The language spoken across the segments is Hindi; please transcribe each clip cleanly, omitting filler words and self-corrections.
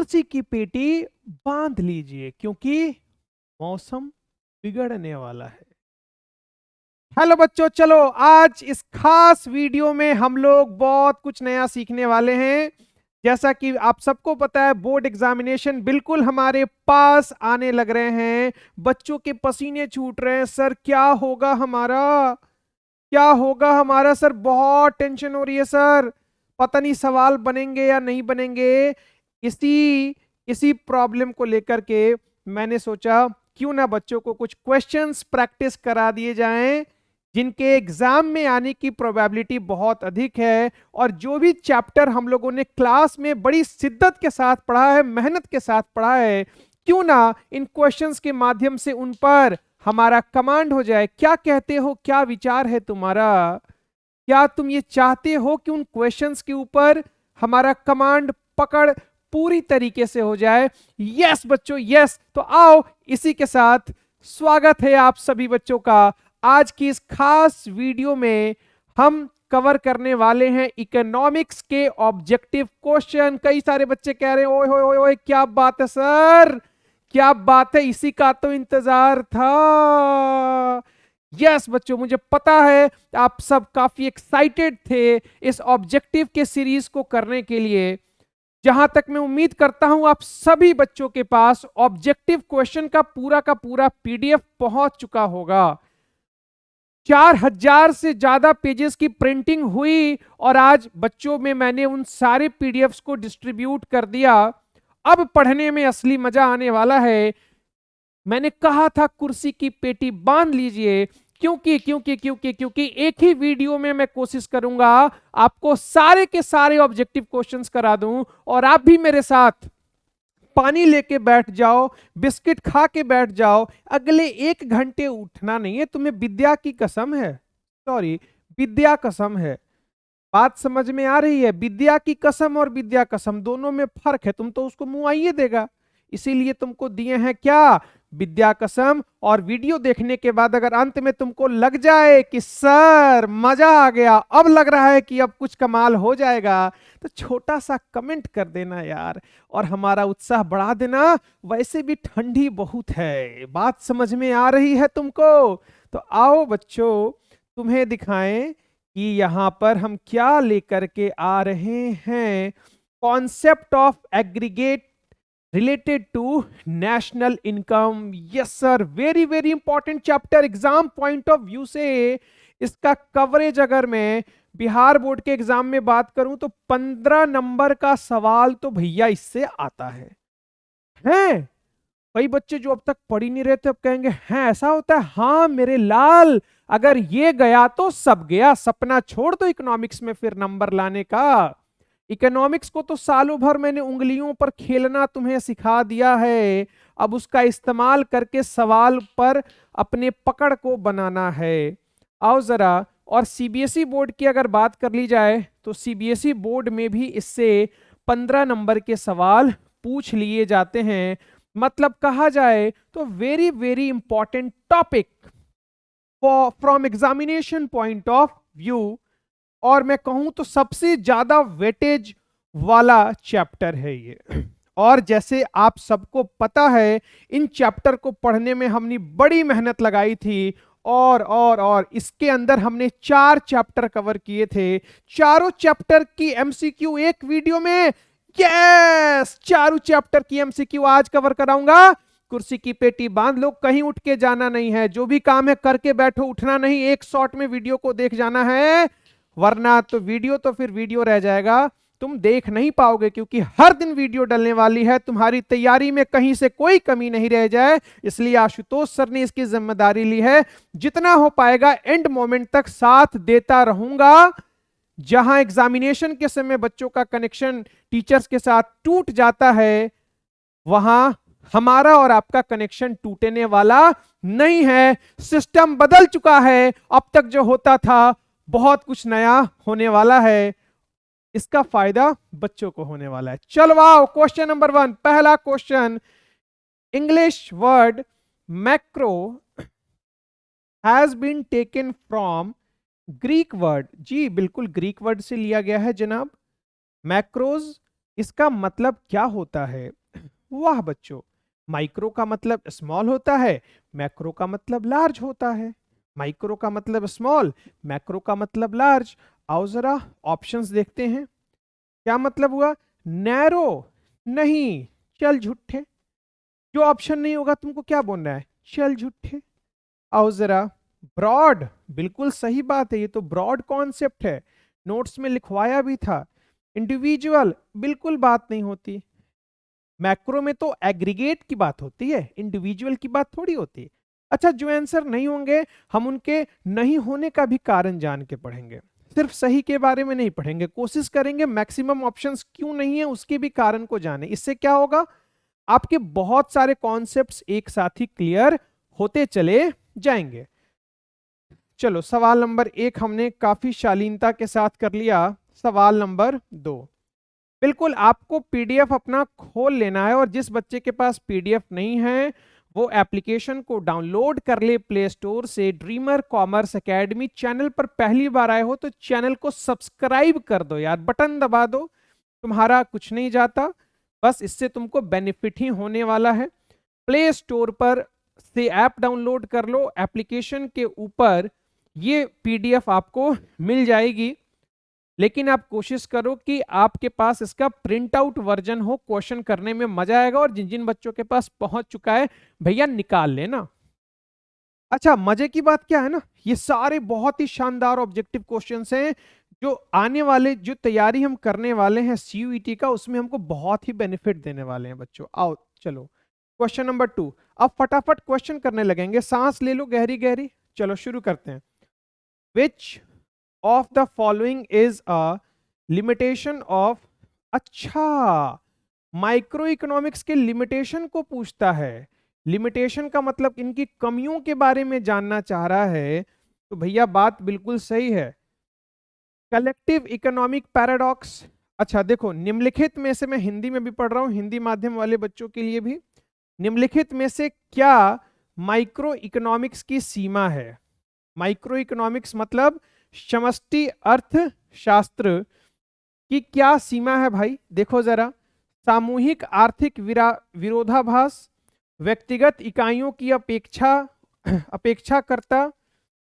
कुर्सी की पेटी बांध लीजिए क्योंकि मौसम बिगड़ने वाला है। हेलो बच्चों, चलो आज इस खास वीडियो में हम लोग बहुत कुछ नया सीखने वाले हैं। जैसा कि आप सबको पता है, बोर्ड एग्जामिनेशन बिल्कुल हमारे पास आने लग रहे हैं। बच्चों के पसीने छूट रहे हैं। सर क्या होगा हमारा, क्या होगा हमारा सर, बहुत टेंशन हो रही है सर। पता नहीं सवाल बनेंगे या नहीं बनेंगे। इसी इसी प्रॉब्लम को लेकर के मैंने सोचा क्यों ना बच्चों को कुछ क्वेश्चंस प्रैक्टिस करा दिए जाएं जिनके एग्जाम में आने की प्रोबेबिलिटी बहुत अधिक है। और जो भी चैप्टर हम लोगों ने क्लास में बड़ी शिद्दत के साथ पढ़ा है, मेहनत के साथ पढ़ा है, क्यों ना इन क्वेश्चंस के माध्यम से उन पर हमारा कमांड हो जाए। क्या कहते हो, क्या विचार है तुम्हारा? क्या तुम ये चाहते हो कि उन क्वेश्चंस के ऊपर हमारा कमांड पकड़ पूरी तरीके से हो जाए? यस बच्चों, यस। तो आओ, इसी के साथ स्वागत है आप सभी बच्चों का। आज की इस खास वीडियो में हम कवर करने वाले हैं इकोनॉमिक्स के ऑब्जेक्टिव क्वेश्चन। कई सारे बच्चे कह रहे हैं ओए होए ओए, क्या बात है सर, क्या बात है, इसी का तो इंतजार था। यस बच्चों, मुझे पता है आप सब काफी एक्साइटेड थे इस ऑब्जेक्टिव के सीरीज को करने के लिए। जहां तक मैं उम्मीद करता हूं आप सभी बच्चों के पास ऑब्जेक्टिव क्वेश्चन का पूरा पीडीएफ पहुंच चुका होगा। 4000 से ज्यादा पेजेस की प्रिंटिंग हुई और आज बच्चों में मैंने उन सारे पीडीएफ्स को डिस्ट्रीब्यूट कर दिया। अब पढ़ने में असली मजा आने वाला है। मैंने कहा था कुर्सी की पेटी बांध लीजिए क्योंकि क्योंकि क्योंकि क्योंकि एक ही वीडियो में मैं कोशिश करूंगा आपको सारे के सारे ऑब्जेक्टिव क्वेश्चंस करा दूं और आप भी मेरे साथ पानी लेके बैठ जाओ, बिस्किट खा के बैठ जाओ। अगले 1 घंटे उठना नहीं है तुम्हें, विद्या की कसम है। सॉरी, विद्या कसम है। बात समझ में आ रही है? विद्या की कसम और विद्या कसम दोनों में फर्क है। तुम तो उसको मुंह आइए देगा, इसीलिए तुमको दिए हैं क्या, विद्या कसम। और वीडियो देखने के बाद अगर अंत में तुमको लग जाए कि सर मजा आ गया, अब लग रहा है कि अब कुछ कमाल हो जाएगा, तो छोटा सा कमेंट कर देना यार और हमारा उत्साह बढ़ा देना। वैसे भी ठंडी बहुत है। बात समझ में आ रही है तुमको? तो आओ बच्चों, तुम्हें दिखाएं कि यहां पर हम क्या लेकर के आ रहे हैं। Concept of aggregate related to national income. Yes sir, very very important chapter. Exam point of view से इसका कवरेज अगर मैं बिहार बोर्ड के एग्जाम में बात करूं तो 15 नंबर का सवाल तो भैया इससे आता है। कई बच्चे जो अब तक पढ़ ही नहीं रहे थे अब कहेंगे हैं ऐसा होता है। हाँ मेरे लाल, अगर ये गया तो सब गया। सपना छोड़ दो इकोनॉमिक्स में फिर नंबर लाने का। इकोनॉमिक्स को तो सालों भर मैंने उंगलियों पर खेलना तुम्हें सिखा दिया है। अब उसका इस्तेमाल करके सवाल पर अपने पकड़ को बनाना है। आओ जरा, और सीबीएसई बोर्ड की अगर बात कर ली जाए तो सीबीएसई बोर्ड में भी इससे 15 नंबर के सवाल पूछ लिए जाते हैं। मतलब कहा जाए तो very very important topic from examination point of view. और मैं कहूं तो सबसे ज्यादा वेटेज वाला चैप्टर है ये। और जैसे आप सबको पता है, इन चैप्टर को पढ़ने में हमने बड़ी मेहनत लगाई थी। और इसके अंदर हमने 4 चैप्टर कवर किए थे। चारों चैप्टर की एमसीक्यू एक वीडियो में। यस, चारों चैप्टर की एमसीक्यू आज कवर कराऊंगा। कुर्सी की पेटी बांध लो, कहीं उठ के जाना नहीं है। जो भी काम है करके बैठो, उठना नहीं। एक शॉट में वीडियो को देख जाना है, वरना तो वीडियो तो फिर वीडियो रह जाएगा, तुम देख नहीं पाओगे। क्योंकि हर दिन वीडियो डलने वाली है, तुम्हारी तैयारी में कहीं से कोई कमी नहीं रह जाए, इसलिए आशुतोष सर ने इसकी जिम्मेदारी ली है। जितना हो पाएगा एंड मोमेंट तक साथ देता रहूंगा। जहां एग्जामिनेशन के समय बच्चों का कनेक्शन टीचर्स के साथ टूट जाता है, वहां हमारा और आपका कनेक्शन टूटने वाला नहीं है। सिस्टम बदल चुका है। अब तक जो होता था, बहुत कुछ नया होने वाला है। इसका फायदा बच्चों को होने वाला है। चलो आओ, क्वेश्चन नंबर 1, पहला question. English word macro has been taken from Greek word. जी बिल्कुल, ग्रीक वर्ड से लिया गया है जनाब। मैक्रोज इसका मतलब क्या होता है? वाह बच्चों, माइक्रो का मतलब स्मॉल होता है, मैक्रो का मतलब लार्ज होता है। माइक्रो का मतलब स्मॉल, मैक्रो का मतलब लार्ज। आओ जरा ऑप्शंस देखते हैं। क्या मतलब हुआ? नैरो नहीं, चल झूठे। जो ऑप्शन नहीं होगा तुमको क्या बोलना है? चल झूठे। आओ जरा ब्रॉड, बिल्कुल सही बात है, ये तो ब्रॉड कॉन्सेप्ट है, नोट्स में लिखवाया भी था। इंडिविजुअल, बिल्कुल बात नहीं होती। मैक्रो में तो एग्रीगेट की बात होती है, इंडिविजुअल की बात थोड़ी होती है। अच्छा, जो आंसर नहीं होंगे हम उनके नहीं होने का भी कारण जान के पढ़ेंगे, सिर्फ सही के बारे में नहीं पढ़ेंगे, कोशिश करेंगे मैक्सिमम ऑप्शंस क्यों नहीं है उसके भी कारण को जाने। इससे क्या होगा? आपके बहुत सारे कॉन्सेप्ट्स एक साथ ही क्लियर होते चले जाएंगे। चलो सवाल नंबर 1 हमने काफी शालीनता के साथ कर लिया। सवाल नंबर 2, बिल्कुल आपको पीडीएफ अपना खोल लेना है, और जिस बच्चे के पास पीडीएफ नहीं है वो एप्लीकेशन को डाउनलोड कर ले प्ले स्टोर से। ड्रीमर कॉमर्स एकेडमी, चैनल पर पहली बार आए हो तो चैनल को सब्सक्राइब कर दो यार, बटन दबा दो, तुम्हारा कुछ नहीं जाता, बस इससे तुमको बेनिफिट ही होने वाला है। प्ले स्टोर पर से ऐप डाउनलोड कर लो, एप्लीकेशन के ऊपर ये पीडीएफ आपको मिल जाएगी, लेकिन आप कोशिश करो कि आपके पास इसका प्रिंट आउट वर्जन हो, क्वेश्चन करने में मजा आएगा। और जिन जिन बच्चों के पास पहुंच चुका है भैया निकाल लेना। अच्छा, मजे की बात क्या है ना, ये सारे बहुत ही शानदार ऑब्जेक्टिव क्वेश्चंस हैं जो आने वाले, जो तैयारी हम करने वाले हैं सीयूईटी का, उसमें हमको बहुत ही बेनिफिट देने वाले हैं बच्चों। आओ चलो क्वेश्चन नंबर 2, अब फटाफट क्वेश्चन करने लगेंगे, सांस ले लो गहरी गहरी। चलो शुरू करते हैं। विच of the following is a limitation of, अच्छा माइक्रो इकोनॉमिक्स के लिमिटेशन को पूछता है। लिमिटेशन का मतलब इनकी कमियों के बारे में जानना चाह रहा है, तो भैया बात बिल्कुल सही है। कलेक्टिव इकोनॉमिक पैराडॉक्स, अच्छा देखो निम्नलिखित में से, मैं हिंदी में भी पढ़ रहा हूं, हिंदी माध्यम वाले बच्चों के लिए भी, निम्नलिखित में से क्या माइक्रो इकोनॉमिक्स की सीमा है? माइक्रो इकोनॉमिक्स मतलब समष्टि अर्थशास्त्र की क्या सीमा है भाई? देखो जरा, सामूहिक आर्थिक विरोधाभास, व्यक्तिगत इकाइयों की अपेक्षा करता,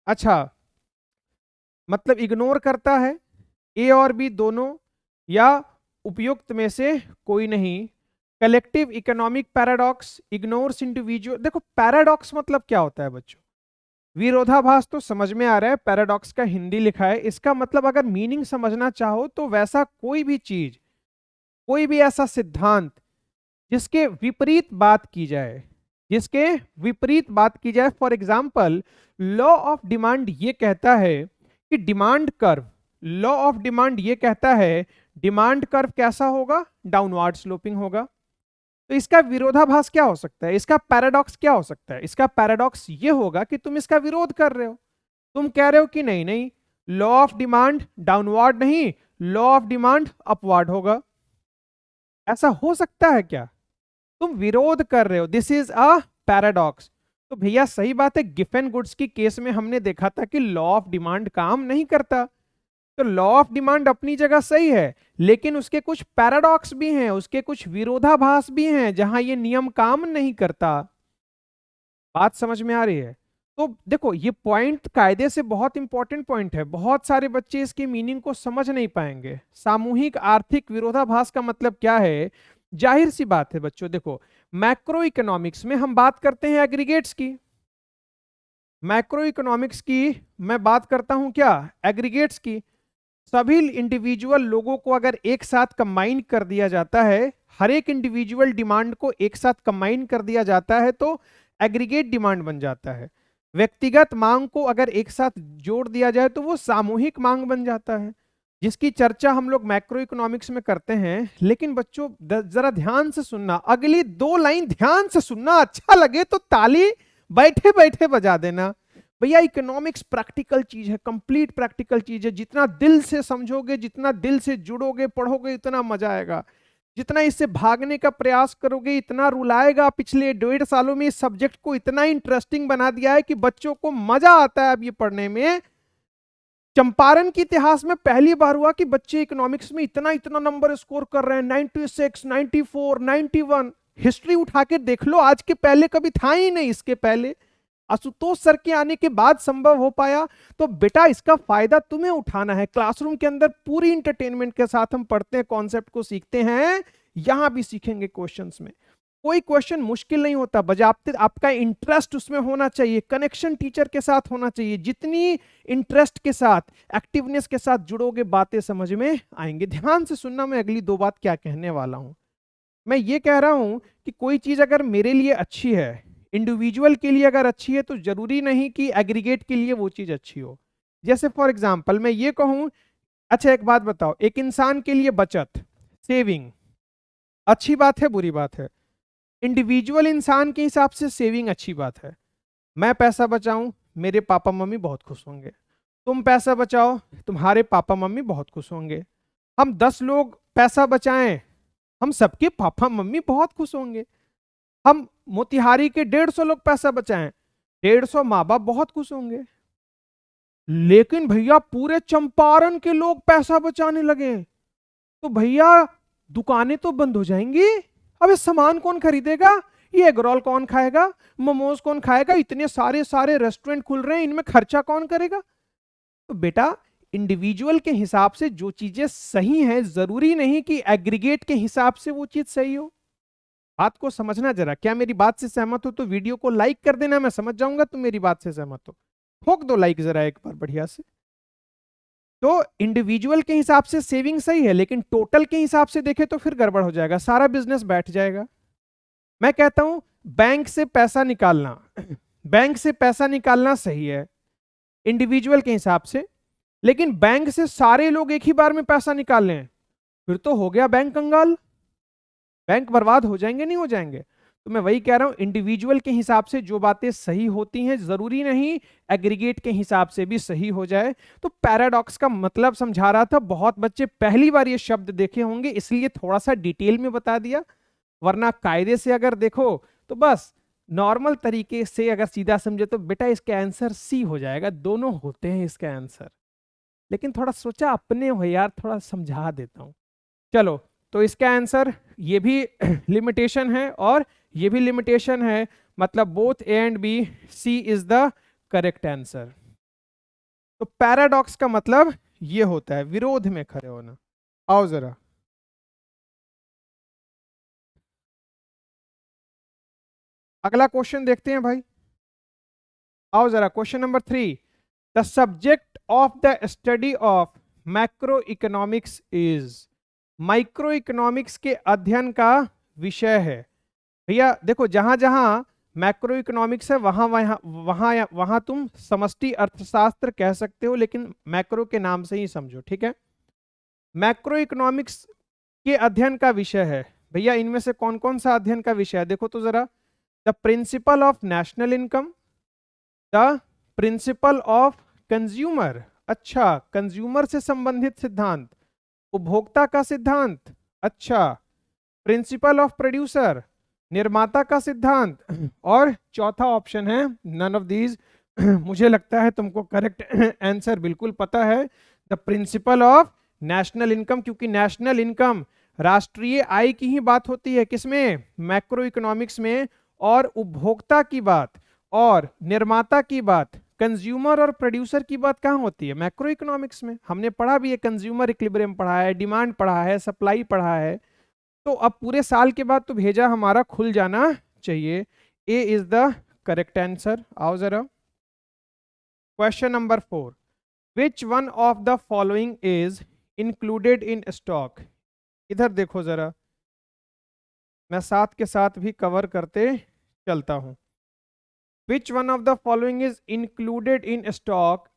अच्छा मतलब इग्नोर करता है, ए और बी दोनों, या उपयुक्त में से कोई नहीं। Collective economic paradox ignores individual, देखो पैराडॉक्स मतलब क्या होता है बच्चों? विरोधाभास तो समझ में आ रहा है, पैराडॉक्स का हिंदी लिखा है, इसका मतलब अगर मीनिंग समझना चाहो तो वैसा कोई भी चीज, कोई भी ऐसा सिद्धांत जिसके विपरीत बात की जाए, जिसके विपरीत बात की जाए, for example law of demand ये कहता है कि demand curve, law of demand ये कहता है डिमांड कर्व कैसा होगा? डाउनवर्ड स्लोपिंग होगा। तो इसका विरोधाभास क्या हो सकता है? इसका पैराडॉक्स क्या हो सकता है? इसका पैराडॉक्स ये होगा कि तुम इसका विरोध कर रहे हो, तुम कह रहे हो कि नहीं नहीं, लॉ ऑफ डिमांड डाउनवर्ड नहीं, लॉ ऑफ डिमांड अपवर्ड होगा। ऐसा हो सकता है क्या? तुम विरोध कर रहे हो, दिस इज अ पैराडॉक्स। तो भैया सही बात है, गिफन गुड्स की केस में हमने देखा था कि लॉ ऑफ डिमांड काम नहीं करता। तो लॉ ऑफ डिमांड अपनी जगह सही है, लेकिन उसके कुछ पैराडॉक्स भी हैं, उसके कुछ विरोधाभास भी हैं जहां ये नियम काम नहीं करता। बात समझ में आ रही है? तो देखो ये पॉइंट कायदे से बहुत इंपॉर्टेंट पॉइंट है, बहुत सारे बच्चे इसके मीनिंग को समझ नहीं पाएंगे। सामूहिक आर्थिक विरोधाभास का मतलब क्या है? जाहिर सी बात है बच्चों, देखो मैक्रो इकोनॉमिक्स में हम बात करते हैं एग्रीगेट्स की, मैक्रो इकोनॉमिक्स की मैं बात करता हूं क्या? एग्रीगेट्स की। सभी इंडिविजुअल लोगों को अगर एक साथ कंबाइन कर दिया जाता है, हर एक इंडिविजुअल डिमांड को एक साथ कंबाइन कर दिया जाता है तो एग्रीगेट डिमांड बन जाता है। व्यक्तिगत मांग को अगर एक साथ जोड़ दिया जाए तो वो सामूहिक मांग बन जाता है, जिसकी चर्चा हम लोग मैक्रो इकोनॉमिक्स में करते हैं। लेकिन बच्चों जरा ध्यान से सुनना, अगली 2 लाइन ध्यान से सुनना, अच्छा लगे तो ताली बैठे बैठे बजा देना। भैया इकोनॉमिक्स प्रैक्टिकल चीज है, कंप्लीट प्रैक्टिकल चीज है, जितना दिल से समझोगे, जितना दिल से जुड़ोगे, पढ़ोगे, इतना मजा आएगा। जितना इससे भागने का प्रयास करोगे इतना रुलाएगा। पिछले 1.5 सालों में इस सब्जेक्ट को इतना इंटरेस्टिंग बना दिया है कि बच्चों को मजा आता है अब ये पढ़ने में। चंपारण के इतिहास में पहली बार हुआ कि बच्चे इकोनॉमिक्स में इतना इतना नंबर स्कोर कर रहे हैं, 96, 94, 91। हिस्ट्री उठा के देख लो, आज के पहले कभी था ही नहीं। इसके पहले आशुतोष सर के आने के बाद संभव हो पाया। तो बेटा इसका फायदा तुम्हें उठाना है। क्लासरूम के अंदर पूरी इंटरटेनमेंट के साथ हम पढ़ते हैं, कॉन्सेप्ट को सीखते हैं, यहां भी सीखेंगे। क्वेश्चंस में कोई क्वेश्चन मुश्किल नहीं होता, बजाते आपका इंटरेस्ट उसमें होना चाहिए, कनेक्शन टीचर के साथ होना चाहिए। जितनी इंटरेस्ट के साथ, एक्टिवनेस के साथ जुड़ोगे, बातें समझ में आएंगे। ध्यान से सुनना, मैं अगली दो बात क्या कहने वाला हूं। मैं ये कह रहा हूं कि कोई चीज अगर मेरे लिए अच्छी है, इंडिविजुअल के लिए अगर अच्छी है, तो जरूरी नहीं कि एग्रीगेट के लिए वो चीज अच्छी हो। जैसे फॉर एग्जाम्पल मैं ये कहूं, अच्छा एक बात बताओ, एक इंसान के लिए बचत, सेविंग अच्छी बात है, बुरी बात है? इंडिविजुअल इंसान के हिसाब से सेविंग अच्छी बात है। मैं पैसा बचाऊं, मेरे पापा मम्मी बहुत खुश होंगे। तुम पैसा बचाओ, तुम्हारे पापा मम्मी बहुत खुश होंगे। हम 10 लोग पैसा बचाएं, हम सबके पापा मम्मी बहुत खुश होंगे। हम मोतिहारी के 150 लोग पैसा बचाएं, 150 माँ बाप बहुत खुश होंगे। लेकिन भैया पूरे चंपारण के लोग पैसा बचाने लगे, तो भैया दुकानें तो बंद हो जाएंगी। अबे सामान कौन खरीदेगा? ये एग रोल कौन खाएगा? मोमोज कौन खाएगा? इतने सारे सारे रेस्टोरेंट खुल रहे हैं, इनमें खर्चा कौन करेगा? तो बेटा इंडिविजुअल के हिसाब से जो चीजें सही हैं, जरूरी नहीं कि एग्रीगेट के हिसाब से वो चीज सही हो। बात को समझना जरा। क्या मेरी बात से सहमत हो तो वीडियो को लाइक कर देना, मैं समझ जाऊंगा तुम मेरी बात से सहमत हो। ठोक दो लाइक जरा एक बार बढ़िया से। तो इंडिविजुअल के हिसाब से सेविंग सही है, लेकिन टोटल के हिसाब से देखें तो फिर गड़बड़ हो जाएगा, सारा बिजनेस बैठ जाएगा। मैं कहता हूं बैंक से पैसा निकालना, बैंक से पैसा निकालना सही है इंडिविजुअल के हिसाब से, लेकिन बैंक से सारे लोग एक ही बार में पैसा निकाल लें, फिर तो हो गया बैंक कंगाल, बैंक बर्बाद हो जाएंगे, नहीं हो जाएंगे? तो मैं वही कह रहा हूं, इंडिविजुअल के हिसाब से जो बातें सही होती हैं, जरूरी नहीं एग्रीगेट के हिसाब से भी सही हो जाए। तो पैराडॉक्स का मतलब समझा रहा था। बहुत बच्चे पहली बार ये शब्द देखे होंगे, इसलिए थोड़ा सा डिटेल में बता दिया, वरना कायदे से अगर देखो तो बस नॉर्मल तरीके से अगर सीधा समझे तो बेटा इसका आंसर सी हो जाएगा। दोनों होते हैं इसका आंसर, लेकिन थोड़ा सोचा अपने हो यार, थोड़ा समझा देता हूं। चलो, तो इसका आंसर ये भी लिमिटेशन है और ये भी लिमिटेशन है, मतलब both A and B, C is the correct answer. तो पैराडॉक्स का मतलब ये होता है विरोध में खड़े होना। आओ जरा अगला क्वेश्चन देखते हैं भाई। आओ जरा question number 3, the subject of the study of macro economics is. Micro economics के अध्ययन का विषय है। भैया देखो, जहां जहां मैक्रो इकोनॉमिक्स है वहां वहां वहां वहां तुम समष्टि अर्थशास्त्र कह सकते हो, लेकिन मैक्रो के नाम से ही समझो, ठीक है? मैक्रो इकोनॉमिक्स के अध्ययन का विषय है। भैया इनमें से कौन कौन सा अध्ययन का विषय है? देखो तो जरा, the principle of national income, the principle of consumer, अच्छा कंज्यूमर से संबंधित सिद्धांत, उपभोक्ता का सिद्धांत, अच्छा प्रिंसिपल ऑफ प्रोड्यूसर, निर्माता का सिद्धांत, और चौथा ऑप्शन है नन ऑफ दीज। मुझे लगता है तुमको करेक्ट आंसर बिल्कुल पता है, the principle of national income, क्योंकि नेशनल इनकम राष्ट्रीय आय की ही बात होती है किसमें? मैक्रो इकोनॉमिक्स में। और उपभोक्ता की बात और निर्माता की बात, कंज्यूमर और प्रोड्यूसर की बात कहाँ होती है? मैक्रो इकोनॉमिक्स में। हमने पढ़ा भी है, कंज्यूमर इक्विलिब्रियम पढ़ा है, डिमांड पढ़ा है, सप्लाई पढ़ा है। तो अब पूरे साल के बाद तो भेजा हमारा खुल जाना चाहिए। ए इज द करेक्ट आंसर। आओ जरा question number 4, which one of the following is included in stock. इधर देखो जरा, मैं साथ के साथ भी कवर करते चलता हूं। Which one of the following is included in stock.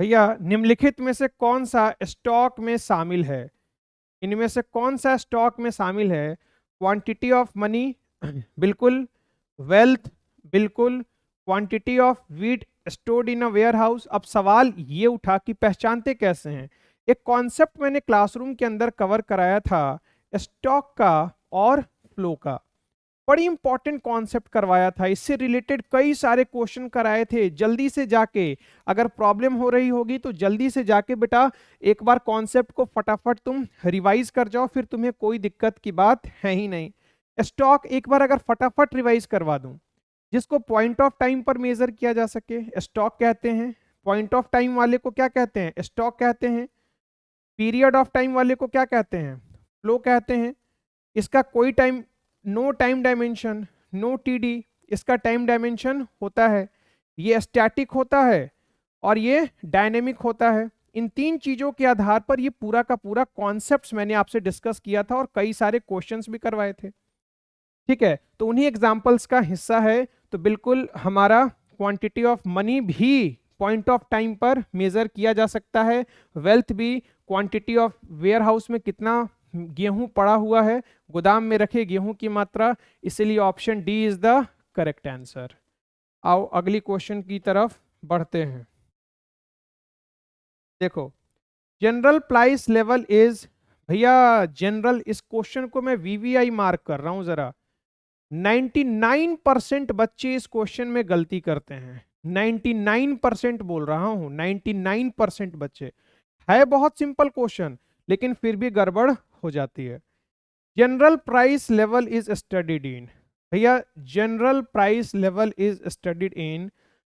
भैया निम्नलिखित में से कौन सा स्टॉक में शामिल है? इनमें से कौन सा स्टॉक में शामिल है? क्वांटिटी ऑफ मनी बिल्कुल, वेल्थ बिल्कुल, quantity of wheat stored in a warehouse. अब सवाल ये उठा कि पहचानते कैसे हैं? एक कॉन्सेप्ट मैंने क्लासरूम के अंदर कवर कराया था, स्टॉक का और फ्लो का। बड़ी इंपॉर्टेंट कॉन्सेप्ट करवाया था, इससे रिलेटेड कई सारे क्वेश्चन कराए थे। जल्दी से जाके अगर प्रॉब्लम हो रही होगी तो जल्दी से जाके बेटा एक बार कॉन्सेप्ट को फटाफट तुम रिवाइज कर जाओ, फिर तुम्हें कोई दिक्कत की बात है ही नहीं। स्टॉक एक बार अगर फटाफट रिवाइज करवा दूं, जिसको पॉइंट ऑफ टाइम पर मेजर किया जा सके स्टॉक कहते हैं, पॉइंट ऑफ टाइम वाले को क्या कहते हैं, स्टॉक कहते हैं, पीरियड ऑफ टाइम वाले को क्या कहते हैं, फ्लो कहते हैं। इसका कोई time, no time dimension, no TD, इसका टाइम डायमेंशन होता है, ये स्टैटिक होता है और ये डायनेमिक होता है। इन तीन चीजों के आधार पर ये पूरा का पूरा कॉन्सेप्ट्स मैंने आपसे डिस्कस किया था और कई सारे क्वेश्चंस भी करवाए थे। ठीक है, तो उन्हीं एग्जाम्पल्स का हिस्सा है। तो बिल्कुल हमारा क्वांटिटी ऑफ मनी भी पॉइंट ऑफ टाइम पर मेजर किया जा सकता है, वेल्थ भी, क्वांटिटी ऑफ वेयर हाउस में कितना गेहूं पड़ा हुआ है, गोदाम में रखे गेहूं की मात्रा, इसलिए option D is the correct answer. आओ अगली क्वेश्चन की तरफ बढ़ते हैं। देखो, जनरल प्राइस लेवल इज, भैया जनरल, इस क्वेश्चन को मैं वीवीआई मार्क कर रहा हूं जरा। 99% बच्चे इस क्वेश्चन में गलती करते हैं, 99% बोल रहा हूं, 99% बच्चे। है बहुत सिंपल क्वेश्चन लेकिन फिर भी गड़बड़ हो जाती है। General price level is studied in, भैया general price level is studied in,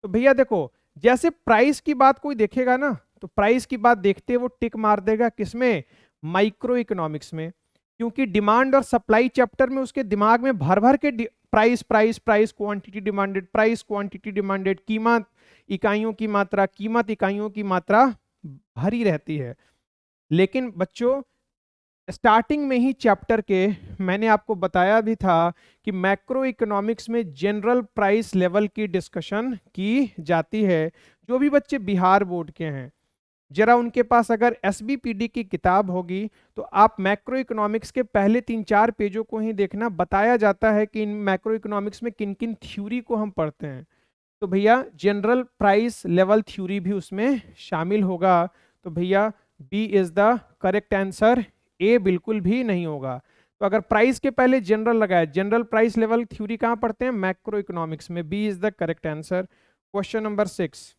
तो भैया देखो जैसे प्राइस की बात कोई देखेगा ना तो प्राइस की बात देखते वो टिक मार देगा किसमें, माइक्रो इकोनॉमिक्स में, क्योंकि डिमांड और सप्लाई चैप्टर में उसके दिमाग में भर भर के price price price, quantity demanded, price quantity demanded, कीमत इकाइयों की मात्रा, कीमत इकाइयों की मात्रा भरी रहती है। लेकिन बच्चों स्टार्टिंग में ही चैप्टर के मैंने आपको बताया भी था कि मैक्रो इकोनॉमिक्स में जनरल प्राइस लेवल की डिस्कशन की जाती है। जो भी बच्चे बिहार बोर्ड के हैं, जरा उनके पास अगर एसबीपीडी की किताब होगी तो आप मैक्रो इकोनॉमिक्स के पहले 3-4 पेजों को ही देखना, बताया जाता है कि इन मैक्रो इकोनॉमिक्स में किन किन थ्योरी को हम पढ़ते हैं। तो भैया जनरल प्राइस लेवल थ्योरी भी उसमें शामिल होगा। तो भैया B is the correct answer, A बिल्कुल भी नहीं होगा। तो अगर प्राइस के पहले जनरल लगाए, जनरल प्राइस लेवल थ्योरी कहां पढ़ते हैं, मैक्रो इकोनॉमिक्स में, B is the correct answer. Question number 6,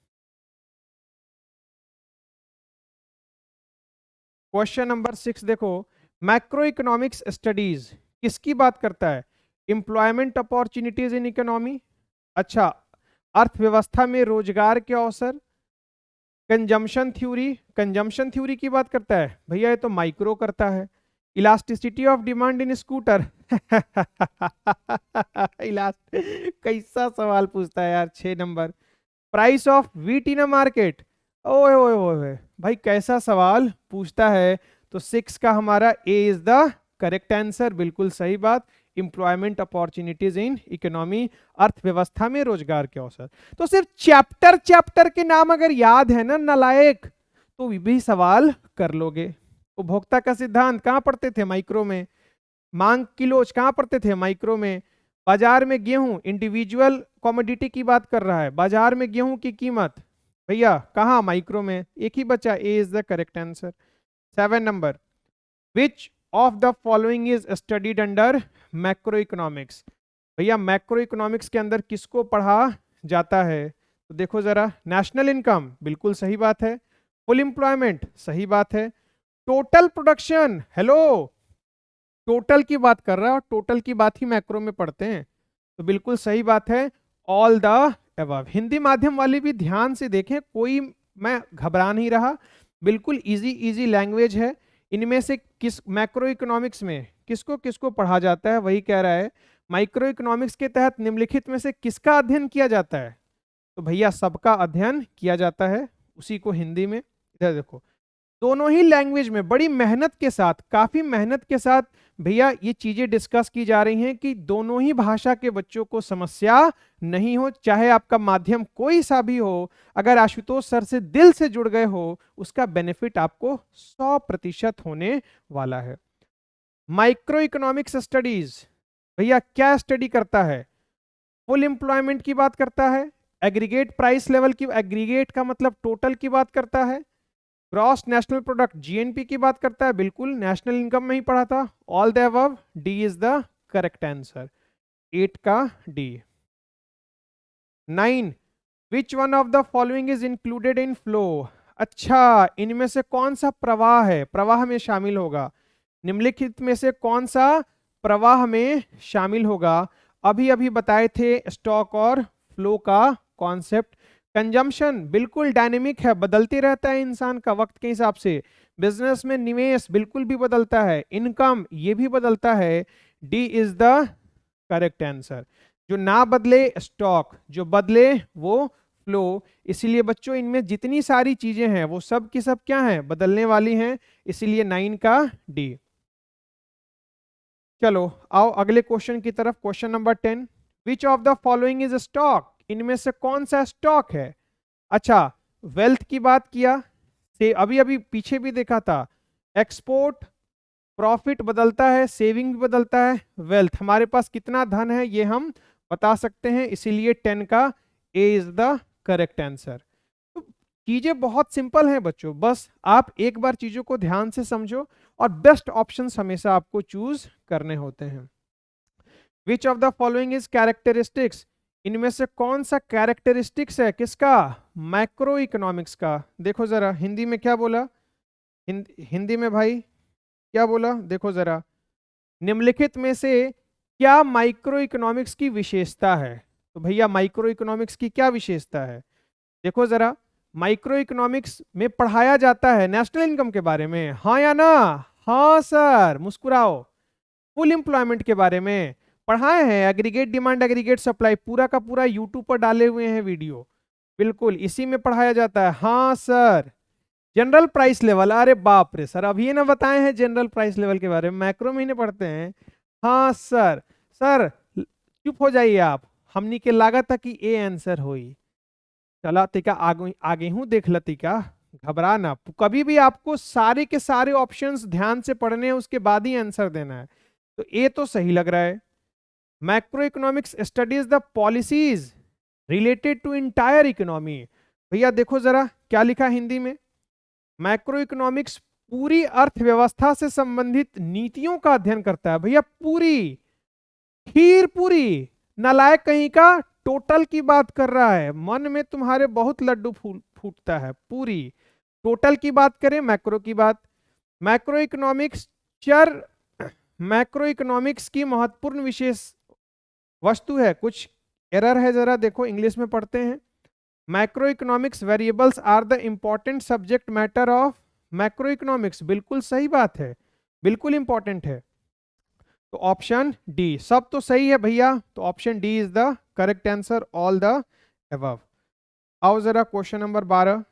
question number 6 देखो, मैक्रो इकोनॉमिक्स स्टडीज किसकी बात करता है, एम्प्लॉयमेंट अपॉर्चुनिटीज इन इकोनॉमी, अच्छा अर्थव्यवस्था में रोजगार के अवसर, कंजम्पशन थ्योरी, कंजम्पशन थ्योरी की बात करता है, भैया ये तो माइक्रो करता है। Elasticity of demand in scooter कैसा सवाल पूछता है यार, 6 number. Price of wheat in a market, ओए ओए ओए भाई कैसा सवाल पूछता है। तो 6 का हमारा ए इज द करेक्ट आंसर, बिल्कुल सही बात। इंप्लॉयमेंट अपॉर्चुनिटीज इन इकोनॉमी, अर्थव्यवस्था में रोजगार के अवसर। तो सिर्फ चैप्टर चैप्टर के नाम अगर याद है ना नालायक, तो भी सवाल कर लोगे। उपभोक्ता का सिद्धांत कहां पढ़ते थे, माइक्रो में। मांग किलोज कहां पढ़ते थे, माइक्रो में। बाजार में गेहूं, इंडिविजुअल कॉमोडिटी की बात कर रहा है, बाजार में गेहूं की कीमत, भैया कहां, माइक्रो में। एक ही बचा, A is the correct answer. 7 नंबर, which of the following is studied under macro economics, भैया मैक्रो इकोनॉमिक्स के अंदर किसको पढ़ा जाता है। तो देखो जरा, नेशनल इनकम बिल्कुल सही बात है, फुल एम्प्लॉयमेंट सही बात है, टोटल प्रोडक्शन, हेलो टोटल की बात कर रहा है और टोटल की बात ही मैक्रो में पढ़ते हैं, तो बिल्कुल सही बात है, ऑल द अबव। हिंदी माध्यम वाले भी ध्यान से देखें, कोई मैं घबरा नहीं रहा, बिल्कुल इजी इजी लैंग्वेज है। इनमें से किस मैक्रो इकोनॉमिक्स में किसको किसको पढ़ा जाता है, वही कह रहा है। माइक्रो इकोनॉमिक्स के तहत निम्नलिखित में से किसका अध्ययन किया जाता है, तो भैया सबका अध्ययन किया जाता है, उसी को हिंदी में। इधर देखो, दोनों ही लैंग्वेज में बड़ी मेहनत के साथ, काफी मेहनत के साथ भैया ये चीजें डिस्कस की जा रही हैं कि दोनों ही भाषा के बच्चों को समस्या नहीं हो, चाहे आपका माध्यम कोई सा भी हो। अगर आशुतोष सर से दिल से जुड़ गए हो, उसका बेनिफिट आपको 100% होने वाला है। माइक्रो इकोनॉमिक्स स्टडीज भैया क्या स्टडी करता है, फुल एम्प्लॉयमेंट की बात करता है, एग्रीगेट प्राइस लेवल की, एग्रीगेट का मतलब टोटल की बात करता है, ग्रॉस नेशनल प्रोडक्ट जीएनपी की बात करता है, बिल्कुल नेशनल इनकम में ही पढ़ा था, all the above, D is the correct answer. 8 का D. 9, which one of the following is included in flow. अच्छा, इनमें से कौन सा प्रवाह है, प्रवाह में शामिल होगा, निम्नलिखित में से कौन सा प्रवाह में शामिल होगा। अभी अभी बताए थे स्टॉक और फ्लो का कॉन्सेप्ट। कंजम्पशन बिल्कुल डायनेमिक है, बदलते रहता है इंसान का वक्त के हिसाब से। बिजनेस में निवेश बिल्कुल भी बदलता है, इनकम ये भी बदलता है। D is the correct answer. जो ना बदले स्टॉक, जो बदले वो फ्लो। इसीलिए बच्चों इनमें जितनी सारी चीजें हैं वो सब की सब क्या हैं, बदलने वाली हैं, इसीलिए 9 का डी। चलो आओ अगले क्वेश्चन की तरफ। Question number 10, which of the following is stock. इनमें से कौन सा स्टॉक है। अच्छा, वेल्थ की बात किया, से अभी अभी पीछे भी देखा था, एक्सपोर्ट, प्रॉफिट बदलता है, सेविंग भी बदलता है, वेल्थ, हमारे पास कितना धन है ये हम बता सकते हैं, इसीलिए 10 का ए इज द करेक्ट आंसर। तो चीजें बहुत सिंपल हैं बच्चों, बस आप एक बार चीजों को ध्यान से समझो और बेस्ट ऑप्शंस हमेशा आपको चूज करने होते हैं। विच of the following is characteristics. इनमें से कौन सा कैरेक्टरिस्टिक्स है किसका, मैक्रो इकोनॉमिक्स का। देखो जरा हिंदी में क्या बोला, हिंदी में भाई क्या बोला, देखो जरा, निम्नलिखित में से क्या माइक्रो इकोनॉमिक्स की विशेषता है। तो भैया माइक्रो इकोनॉमिक्स की क्या विशेषता है, देखो जरा। माइक्रो इकोनॉमिक्स में पढ़ाया जाता है नेशनल इनकम के बारे में, हाँ या ना, हाँ सर, मुस्कुराओ। फुल एम्प्लॉयमेंट के बारे में पढ़ाए हैं, एग्रीगेट डिमांड, एग्रीगेट सप्लाई, पूरा का पूरा यूट्यूब पर डाले हुए हैं वीडियो, बिल्कुल इसी में पढ़ाया जाता है, हाँ सर। जनरल प्राइस लेवल, अरे बाप रे सर, अभी ना बताए हैं जनरल प्राइस लेवल के बारे में, मैक्रो महीने पढ़ते हैं, हाँ सर। सर चुप हो जाइए आप, हमनी के लागत था कि ए आंसर हुई। चला तिका आगे आगे हूं देख लती का, घबरा ना, कभी भी आपको सारे के सारे ऑप्शंस ध्यान से पढ़ने हैं, उसके बाद ही आंसर देना है। तो ए तो सही लग रहा है। Macroeconomics studies the policies related to entire economy. भैया देखो जरा क्या लिखा हिंदी में, मैक्रो इकोनॉमिक्स पूरी अर्थव्यवस्था से संबंधित नीतियों का अध्ययन करता है। भैया पूरी, खीर पूरी, नालायक कहीं का, टोटल की बात कर रहा है, मन में तुम्हारे बहुत लड्डू फूटता है। पूरी टोटल की बात करें, मैक्रो की बात। मैक्रो इकोनॉमिक्स चर, मैक्रो इकोनॉमिक्स की महत्वपूर्ण विशेष वस्तु है, कुछ एरर है जरा देखो, इंग्लिश में पढ़ते हैं। Macroeconomics variables are the important subject matter of macroeconomics, बिल्कुल सही बात है, बिल्कुल इंपॉर्टेंट है। तो ऑप्शन डी, सब तो सही है भैया, तो option D is the correct answer, all the above. आओ जरा question number 12,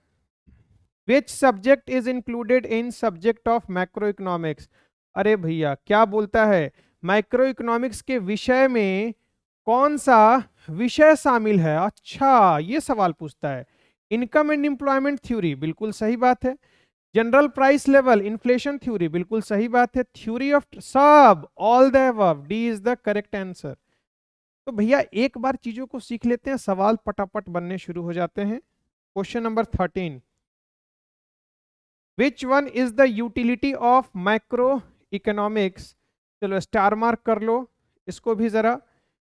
which subject is included in subject of macro economics. अरे भैया क्या बोलता है, मैक्रो इकोनॉमिक्स के विषय में कौन सा विषय शामिल है। अच्छा ये सवाल पूछता है। इनकम एंड एम्प्लॉयमेंट थ्योरी, बिल्कुल सही बात है। General price level, inflation theory, बिल्कुल सही बात है। थ्योरी ऑफ सब, all the above, D is the correct answer. तो भैया एक बार चीजों को सीख लेते हैं, सवाल पटापट बनने शुरू हो जाते हैं। Question number 13, which one is the utility of macro economics. चलो स्टार मार्क कर लो इसको भी जरा।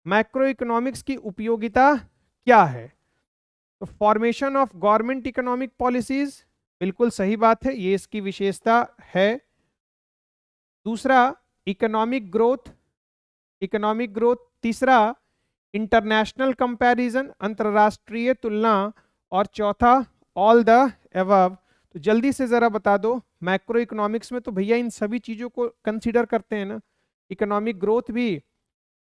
मैक्रो इकोनॉमिक्स की उपयोगिता क्या है। तो formation of government economic policies, बिल्कुल सही बात है, ये इसकी विशेषता है। दूसरा इकोनॉमिक ग्रोथ, इकोनॉमिक ग्रोथ। तीसरा इंटरनेशनल कंपैरिजन, अंतरराष्ट्रीय तुलना। और चौथा ऑल द अबव। तो जल्दी से जरा बता दो, मैक्रो इकोनॉमिक्स में तो भैया इन सभी चीजों को कंसीडर करते हैं ना। इकोनॉमिक ग्रोथ भी,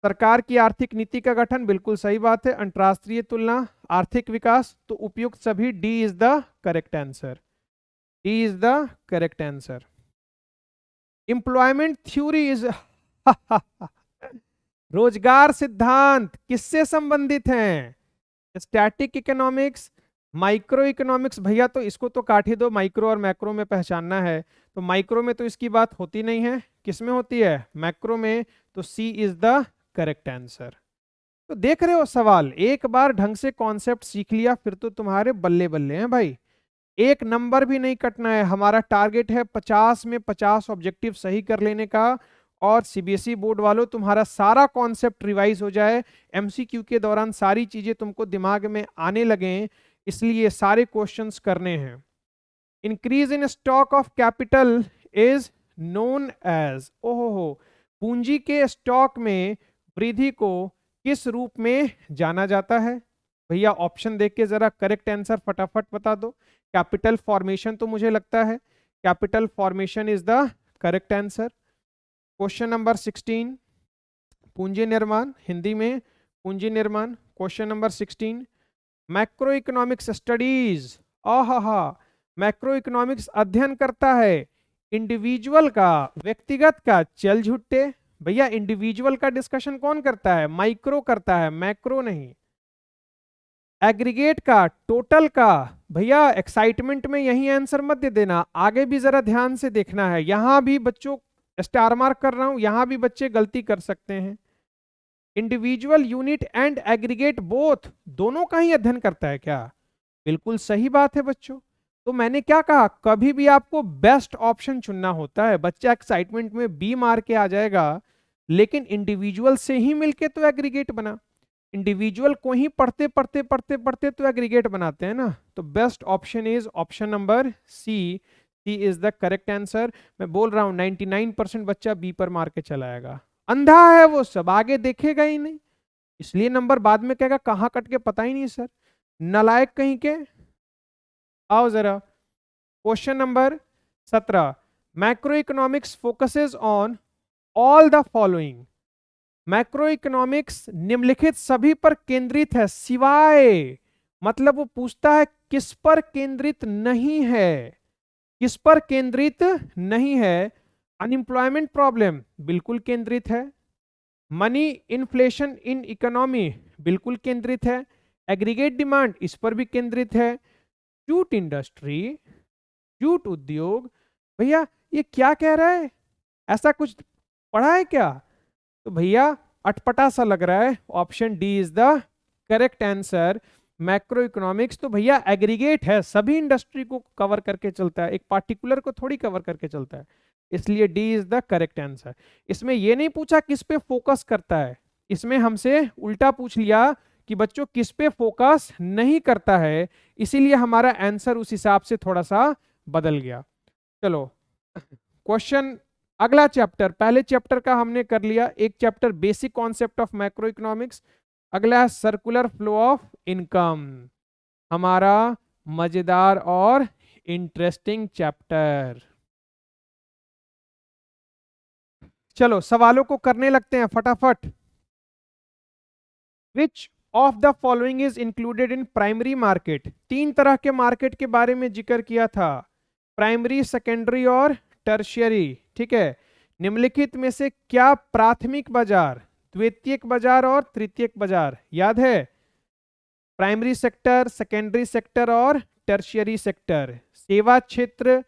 सरकार की आर्थिक नीति का गठन, बिल्कुल सही बात है। अंतरराष्ट्रीय तुलना, आर्थिक विकास, तो उपयुक्त सभी, D is the correct answer, D is the correct answer. Employment theory is रोजगार सिद्धांत किससे संबंधित हैं, स्टैटिक इकोनॉमिक्स, माइक्रो इकोनॉमिक्स। भैया तो इसको तो काट ही दो, माइक्रो और मैक्रो में पहचानना है, तो माइक्रो में तो इसकी बात होती नहीं है, किसमें होती है, मैक्रो में, तो सी इज द करेक्ट आंसर। तो देख रहे हो सवाल, एक बार ढंग से कॉन्सेप्ट सीख लिया फिर तो तुम्हारे बल्ले बल्ले हैं भाई, एक नंबर भी नहीं कटना है। हमारा टारगेट है 50 में 50 ऑब्जेक्टिव सही कर लेने का, और सीबीएसई बोर्ड वालों तुम्हारा सारा कॉन्सेप्ट रिवाइज हो जाए, एमसीक्यू के दौरान सारी चीजें तुमको दिमाग में आने लगे, इसलिए सारे क्वेश्चंस करने हैं। Increase in stock of capital is known as, ओहो, पूंजी के स्टॉक में वृद्धि को किस रूप में जाना जाता है? भैया ऑप्शन देख के जरा करेक्ट आंसर फटाफट बता दो। कैपिटल फॉर्मेशन तो मुझे लगता है capital formation is the correct answer. Question number 16, पूंजी निर्माण, हिंदी में पूंजी निर्माण। Question number 16, macro economics studies, आहा, मैक्रो इकोनॉमिक्स अध्ययन करता है इंडिविजुअल का, व्यक्तिगत का, चल झुट्टे। भैया इंडिविजुअल का डिस्कशन कौन करता है? माइक्रो करता है, मैक्रो नहीं। एग्रीगेट का, टोटल का, भैया एक्साइटमेंट में यही आंसर मत दे देना, आगे भी जरा ध्यान से देखना है। यहां भी बच्चों स्टार मार्क कर रहा हूं, यहां भी बच्चे गलती कर सकते हैं। Individual, unit and aggregate both, दोनों का ही अध्ययन करता है क्या? बिल्कुल सही बात है बच्चों। तो मैंने क्या कहा, कभी भी आपको बेस्ट ऑप्शन चुनना होता है। बच्चा एक्साइटमेंट में बी मार के आ जाएगा, लेकिन इंडिविजुअल से ही मिलके तो एग्रीगेट बना। इंडिविजुअल को ही पढ़ते पढ़ते पढ़ते पढ़ते तो एग्रीगेट बनाते हैं ना। तो best option is option number C, C is the correct answer. मैं बोल रहा हूं 99% बच्चा बी पर मार के चलाएगा, अंधा है वो, सब आगे देखेगा ही नहीं, इसलिए नंबर बाद में कहेगा कहां कट के पता ही नहीं सर, नालायक कहीं के। आओ जरा question number 17, macro economics focuses on all the following. Macro economics निम्नलिखित सभी पर केंद्रित है सिवाय, मतलब वो पूछता है किस पर केंद्रित नहीं है, किस पर केंद्रित नहीं है। अनएम्प्लॉयमेंट प्रॉब्लम बिल्कुल केंद्रित है, मनी इन्फ्लेशन इन इकोनॉमी बिल्कुल केंद्रित है, एग्रीगेट डिमांड इस पर भी केंद्रित है, जूट इंडस्ट्री, जूट उद्योग। भैया ये क्या कह रहा है, ऐसा कुछ पढ़ा है क्या? तो भैया अटपटा सा लग रहा है, option D is the correct answer. Macro economics तो भैया एग्रीगेट है, सभी इंडस्ट्री को कवर करके चलता है, एक पार्टिकुलर को थोड़ी कवर करके चलता है, इसलिए D is the correct answer. इसमें यह नहीं पूछा किस पे फोकस करता है, इसमें हमसे उल्टा पूछ लिया कि बच्चों किस पे फोकस नहीं करता है, इसीलिए हमारा आंसर उस हिसाब से थोड़ा सा बदल गया। चलो क्वेश्चन, अगला चैप्टर, पहले चैप्टर का हमने कर लिया, एक chapter basic concept of macro economics, अगला सर्कुलर फ्लो ऑफ इनकम, हमारा मजेदार और इंटरेस्टिंग चैप्टर। चलो सवालों को करने लगते हैं फटाफट। विच of the following is included in primary market? तीन तरह के मार्केट के बारे में जिक्र किया था, प्राइमरी, सेकेंडरी और टर्शियरी, ठीक है। निम्नलिखित में से क्या प्राथमिक बाजार, द्वितीयक बाजार और तृतीयक बाजार याद है? प्राइमरी सेक्टर, सेकेंडरी सेक्टर और टर्शियरी सेक्टर, सेवा क्षेत्र,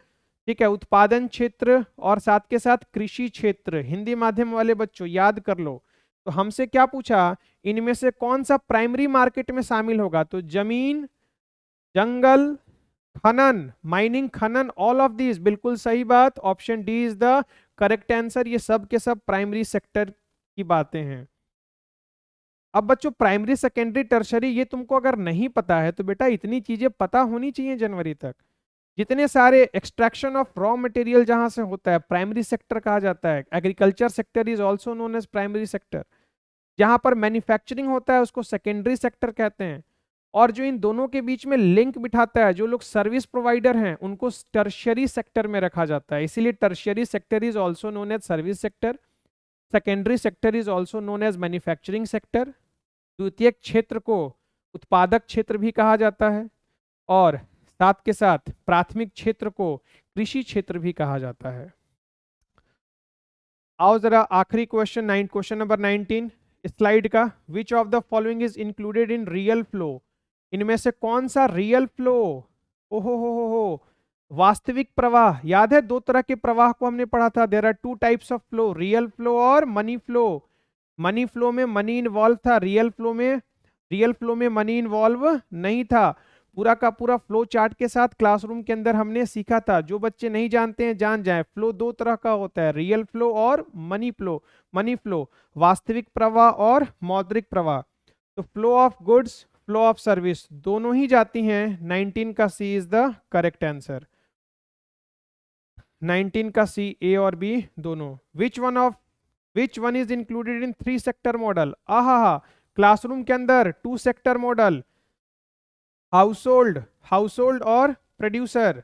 ठीक है, उत्पादन क्षेत्र और साथ के साथ कृषि क्षेत्र। हिंदी माध्यम वाले बच्चों याद कर लो। तो हमसे क्या पूछा, इनमें से कौन सा प्राइमरी मार्केट में शामिल होगा? तो जमीन, जंगल, खनन, माइनिंग, खनन, ऑल ऑफ दीज, बिल्कुल सही बात, option D is the correct answer. ये सब के सब प्राइमरी सेक्टर की बातें हैं। अब बच्चों प्राइमरी, सेकेंडरी, टर्शरी ये तुमको अगर नहीं पता है तो बेटा इतनी चीजें पता होनी चाहिए जनवरी तक। जितने सारे एक्सट्रैक्शन ऑफ रॉ मटेरियल जहां से होता है प्राइमरी सेक्टर कहा जाता है। Agriculture sector is also known as primary sector. जहां पर मैन्युफैक्चरिंग होता है उसको सेकेंडरी सेक्टर कहते हैं। और जो इन दोनों के बीच में लिंक बिठाता है, जो लोग सर्विस प्रोवाइडर हैं, उनको टर्शियरी सेक्टर में रखा जाता है। इसीलिए tertiary sector is also known as service sector, secondary sector is also known as manufacturing sector, द्वितीयक क्षेत्र को उत्पादक क्षेत्र भी कहा जाता है, और साथ के साथ प्राथमिक क्षेत्र को कृषि क्षेत्र भी कहा जाता है। आओ जरा आखिरी क्वेश्चन, क्वेश्चन नंबर 19 स्लाइड का। विच of the following is included in real flow? इनमें से कौन सा रियल फ्लो? ओहो हो, वास्तविक प्रवाह याद है? दो तरह के प्रवाह को हमने पढ़ा था, there are two types of flow, real flow और मनी फ्लो। मनी फ्लो में मनी इन्वॉल्व था, रियल फ्लो में मनी इन्वॉल्व नहीं था। पूरा का पूरा फ्लो चार्ट के साथ क्लासरूम के अंदर हमने सीखा था। जो बच्चे नहीं जानते हैं जान जाएं। फ्लो दो तरह का होता है, रियल फ्लो और मनी फ्लो। मनी फ्लो वास्तविक प्रवाह और मौद्रिक प्रवाह। तो flow of goods, flow of service दोनों ही जाती हैं। 19 का सी इज द करेक्ट आंसर। 19 का सी, ए और बी दोनों। Which one is included in 3 sector model? आहा, क्लासरूम के अंदर 2 सेक्टर मॉडल, हाउसहोल्ड और producer.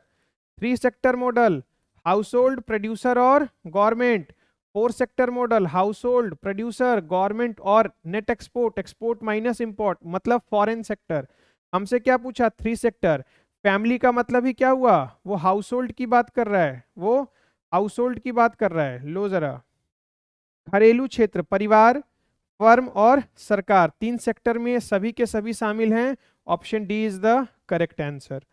3 sector model, household, producer और government. 4 sector model, household, producer, government और net export, export minus import मतलब फॉरेन सेक्टर। हमसे क्या पूछा? 3 सेक्टर। फैमिली का मतलब ही क्या हुआ? वो हाउसहोल्ड की बात कर रहा है, वो हाउसहोल्ड की बात कर रहा है। लो जरा, घरेलू क्षेत्र, परिवार, फर्म और सरकार, 3 सेक्टर में सभी के सभी शामिल हैं। Option D is the correct answer.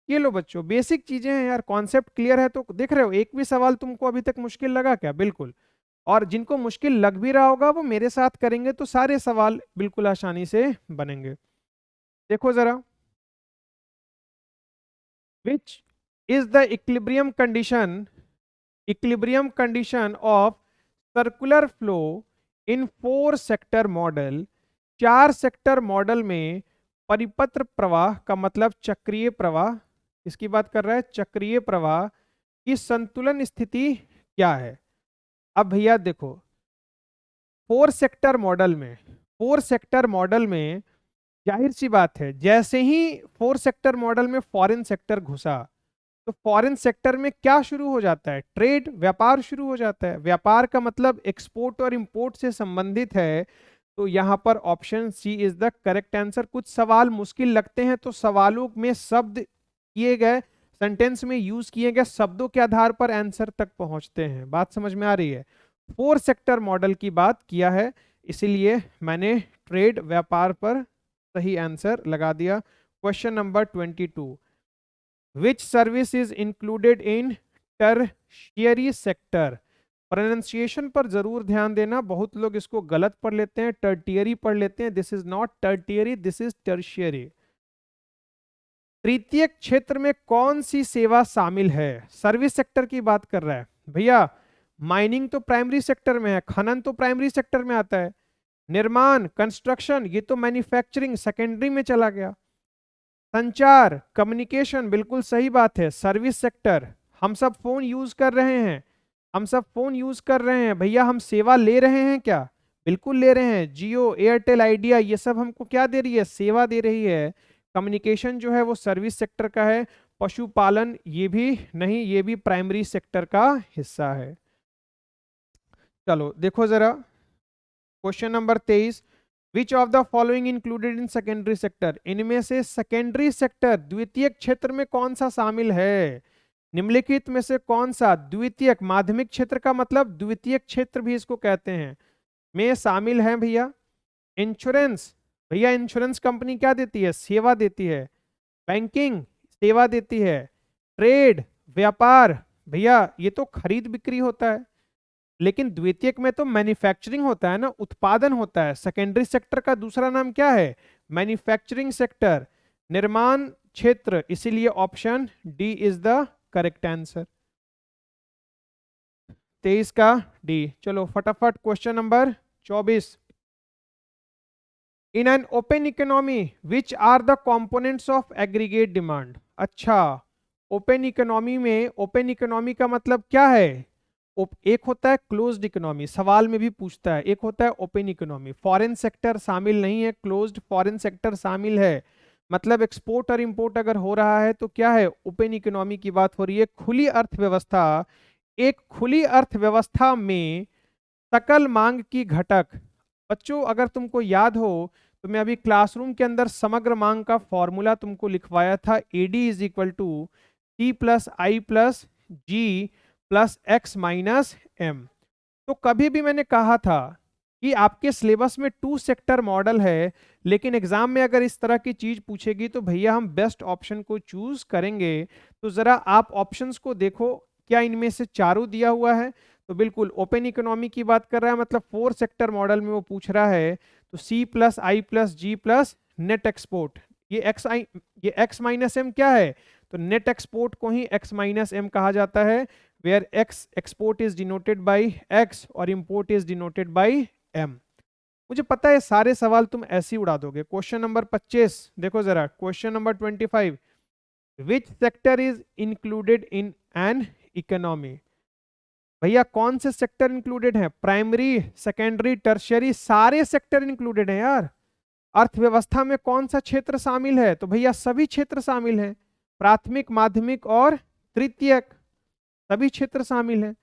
ये लो बच्चों, बेसिक चीजें हैं यार, कॉन्सेप्ट क्लियर है तो देख रहे हो। एक भी सवाल तुमको अभी तक मुश्किल लगा क्या? बिल्कुल। और जिनको मुश्किल लग भी रहा होगा वो मेरे साथ करेंगे तो सारे सवाल बिल्कुल आसानी से बनेंगे। देखो जरा, which is the equilibrium condition of circular flow in 4 sector model? 4 sector model में परिपत्र प्रवाह का मतलब चक्रीय प्रवाह, इसकी बात कर रहा है, चक्रीय प्रवाह की संतुलन स्थिति क्या है? अब भैया देखो, 4 सेक्टर मॉडल में जाहिर सी बात है, जैसे ही 4 सेक्टर मॉडल में फॉरेन सेक्टर घुसा तो फॉरेन सेक्टर में क्या शुरू हो जाता है? ट्रेड, व्यापार शुरू हो जाता है। व्यापार का मतलब एक्सपोर्ट और इंपोर्ट से संबंधित है। तो यहां पर option C is the correct answer. कुछ सवाल मुश्किल लगते हैं तो सवालों में शब्द किए गए, सेंटेंस में यूज किए गए शब्दों के आधार पर आंसर तक पहुंचते हैं। बात समझ में आ रही है? 4 सेक्टर मॉडल की बात किया है, इसीलिए मैंने ट्रेड, व्यापार पर सही आंसर लगा दिया। Question number 22, which service is included in tertiary sector? Pronunciation पर जरूर ध्यान देना, बहुत लोग इसको गलत पढ़ लेते हैं, टर्टियरी पढ़ लेते हैं। This is not tertiary, this is tertiary. तृतीय क्षेत्र में कौन सी सेवा शामिल है? सर्विस सेक्टर की बात कर रहा है भैया। माइनिंग तो प्राइमरी सेक्टर में है, खनन तो प्राइमरी सेक्टर में आता है, निर्माण, कंस्ट्रक्शन ये तो मैन्युफैक्चरिंग सेकेंडरी में चला गया, संचार, कम्युनिकेशन बिल्कुल सही बात है, सर्विस सेक्टर। हम सब फोन यूज कर रहे हैं, भैया हम सेवा ले रहे हैं क्या? बिल्कुल ले रहे हैं। जियो, एयरटेल, आइडिया ये सब हमको क्या दे रही है? सेवा दे रही है। कम्युनिकेशन जो है वो सर्विस सेक्टर का है। पशुपालन ये भी नहीं, ये भी प्राइमरी सेक्टर का हिस्सा है। चलो देखो जरा, question number 23, which of the following included in secondary sector? इनमें से सेकेंडरी सेक्टर, द्वितीय क्षेत्र में कौन सा शामिल है? निम्नलिखित में से कौन सा द्वितीयक, माध्यमिक क्षेत्र का मतलब द्वितीयक क्षेत्र भी इसको कहते हैं, में शामिल है भैया? इंश्योरेंस, भैया इंश्योरेंस कंपनी क्या देती है? सेवा देती है। बैंकिंग सेवा देती है। ट्रेड, व्यापार, भैया ये तो खरीद बिक्री होता है। लेकिन द्वितीयक में तो मैन्युफैक्चरिंग होता है ना, उत्पादन होता है। सेकेंडरी सेक्टर का दूसरा नाम क्या है? मैन्युफैक्चरिंग सेक्टर, निर्माण क्षेत्र। इसीलिए option D is the correct answer. 23 का डी। चलो फटाफट question number 24, in an open economy which are the components of aggregate demand? अच्छा, ओपन इकोनॉमी का मतलब क्या है? एक होता है क्लोज्ड इकोनॉमी, सवाल में भी पूछता है, एक होता है ओपन इकोनॉमी। फॉरेन सेक्टर शामिल नहीं है, क्लोज्ड फॉरेन सेक्टर शामिल है। मतलब एक्सपोर्ट और इंपोर्ट अगर हो रहा है तो क्या है? ओपन इकोनॉमी की बात हो रही है। खुली अर्थव्यवस्था, एक खुली अर्थव्यवस्था में सकल मांग की घटक। बच्चों अगर तुमको याद हो तो मैं अभी क्लासरूम के अंदर समग्र मांग का फॉर्मूला तुमको लिखवाया था, AD is equal to C plus I plus G plus X minus M. तो कभी भी मैंने कहा था कि आपके सिलेबस में 2 सेक्टर मॉडल है, लेकिन एग्जाम में अगर इस तरह की चीज पूछेगी तो भैया हम बेस्ट ऑप्शन को चूज करेंगे। तो जरा आप ऑप्शंस को देखो, क्या इनमें से चारों दिया हुआ है? तो बिल्कुल ओपन इकोनॉमी की बात कर रहा है, मतलब 4 सेक्टर मॉडल में वो पूछ रहा है। तो सी plus I plus G plus net export, ये एक्स माइनस एम क्या है, तो नेट एक्सपोर्ट को ही एक्स माइनस एम कहा जाता है, where X export is denoted by X और import is denoted by M. मुझे पता है सारे सवाल तुम ऐसे ही उड़ा दोगे। क्वेश्चन नंबर 25 देखो जरा, question number 25, which sector is included in an economy. भैया कौन से सेक्टर इंक्लूडेड है, प्राइमरी सेकेंडरी टर्शियरी, सारे सेक्टर इंक्लूडेड हैं यार। अर्थव्यवस्था में कौन सा क्षेत्र शामिल है, तो भैया सभी क्षेत्र शामिल हैं, प्राथमिक माध्यमिक और तृतीयक, सभी क्षेत्र शामिल हैं।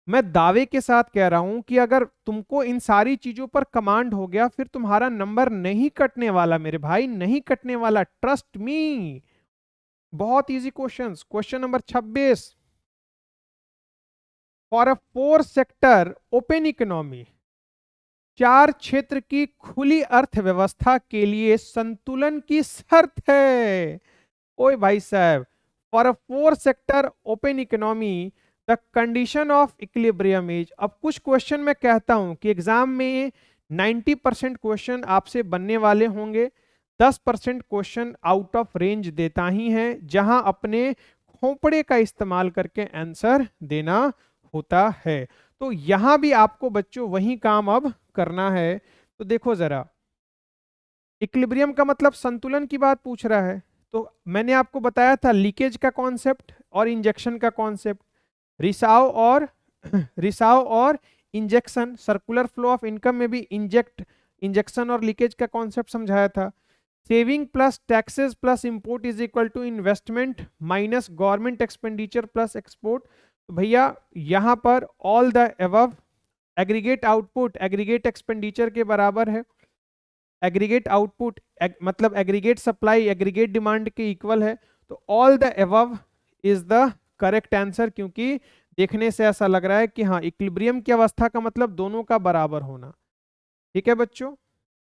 मैं दावे के साथ कह रहा हूं कि अगर तुमको इन सारी चीजों पर कमांड हो गया फिर तुम्हारा नंबर नहीं कटने वाला मेरे भाई, नहीं कटने वाला, ट्रस्ट मी। बहुत easy questions. Question number 26, for a 4 sector open economy, 4 क्षेत्र की खुली अर्थव्यवस्था के लिए संतुलन की शर्त है। ओए भाई साहब, for a 4 sector open economy the condition of equilibrium is. अब कुछ क्वेश्चन मैं कहता हूं कि एग्जाम में 90% क्वेश्चन आपसे बनने वाले होंगे, 10% क्वेश्चन आउट ऑफ रेंज देता ही है, जहां अपने खोपड़े का इस्तेमाल करके आंसर देना होता है। तो यहां भी आपको बच्चों वही काम अब करना है। तो देखो जरा, इक्विलिब्रियम का मतलब संतुलन की बात पूछ रहा है, तो मैंने आपको बताया था लीकेज का कॉन्सेप्ट और इंजेक्शन का कॉन्सेप्ट, रिसाव और रिसाव और injection, circular flow of income में भी इंजेक्शन और लीकेज का कॉन्सेप्ट समझाया था। Saving plus taxes plus import is equal to investment minus government expenditure plus export. तो भैया यहां पर all the above, aggregate output aggregate expenditure के बराबर है, एग्रीगेट आउटपुट मतलब एग्रीगेट सप्लाई एग्रीगेट डिमांड के इक्वल है। तो all the above is the correct answer, क्योंकि देखने से ऐसा लग रहा है कि हाँ इक्विलिब्रियम की अवस्था का मतलब दोनों का बराबर होना। ठीक है बच्चों,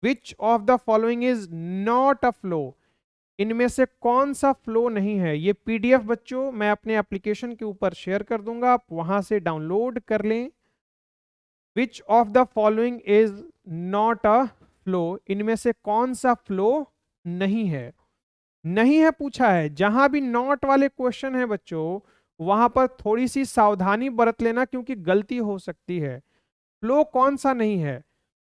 विच of the following is not a flow, इनमें से कौन सा फ्लो नहीं है। ये पीडीएफ बच्चों मैं अपने एप्लीकेशन के ऊपर शेयर कर दूंगा, आप वहां से डाउनलोड कर लें। विच of the following is not a flow, इनमें से कौन सा फ्लो नहीं है, नहीं है पूछा है। जहां भी नॉट वाले क्वेश्चन है बच्चों वहां पर थोड़ी सी सावधानी बरत लेना, क्योंकि गलती हो सकती है। फ्लो कौन सा नहीं है,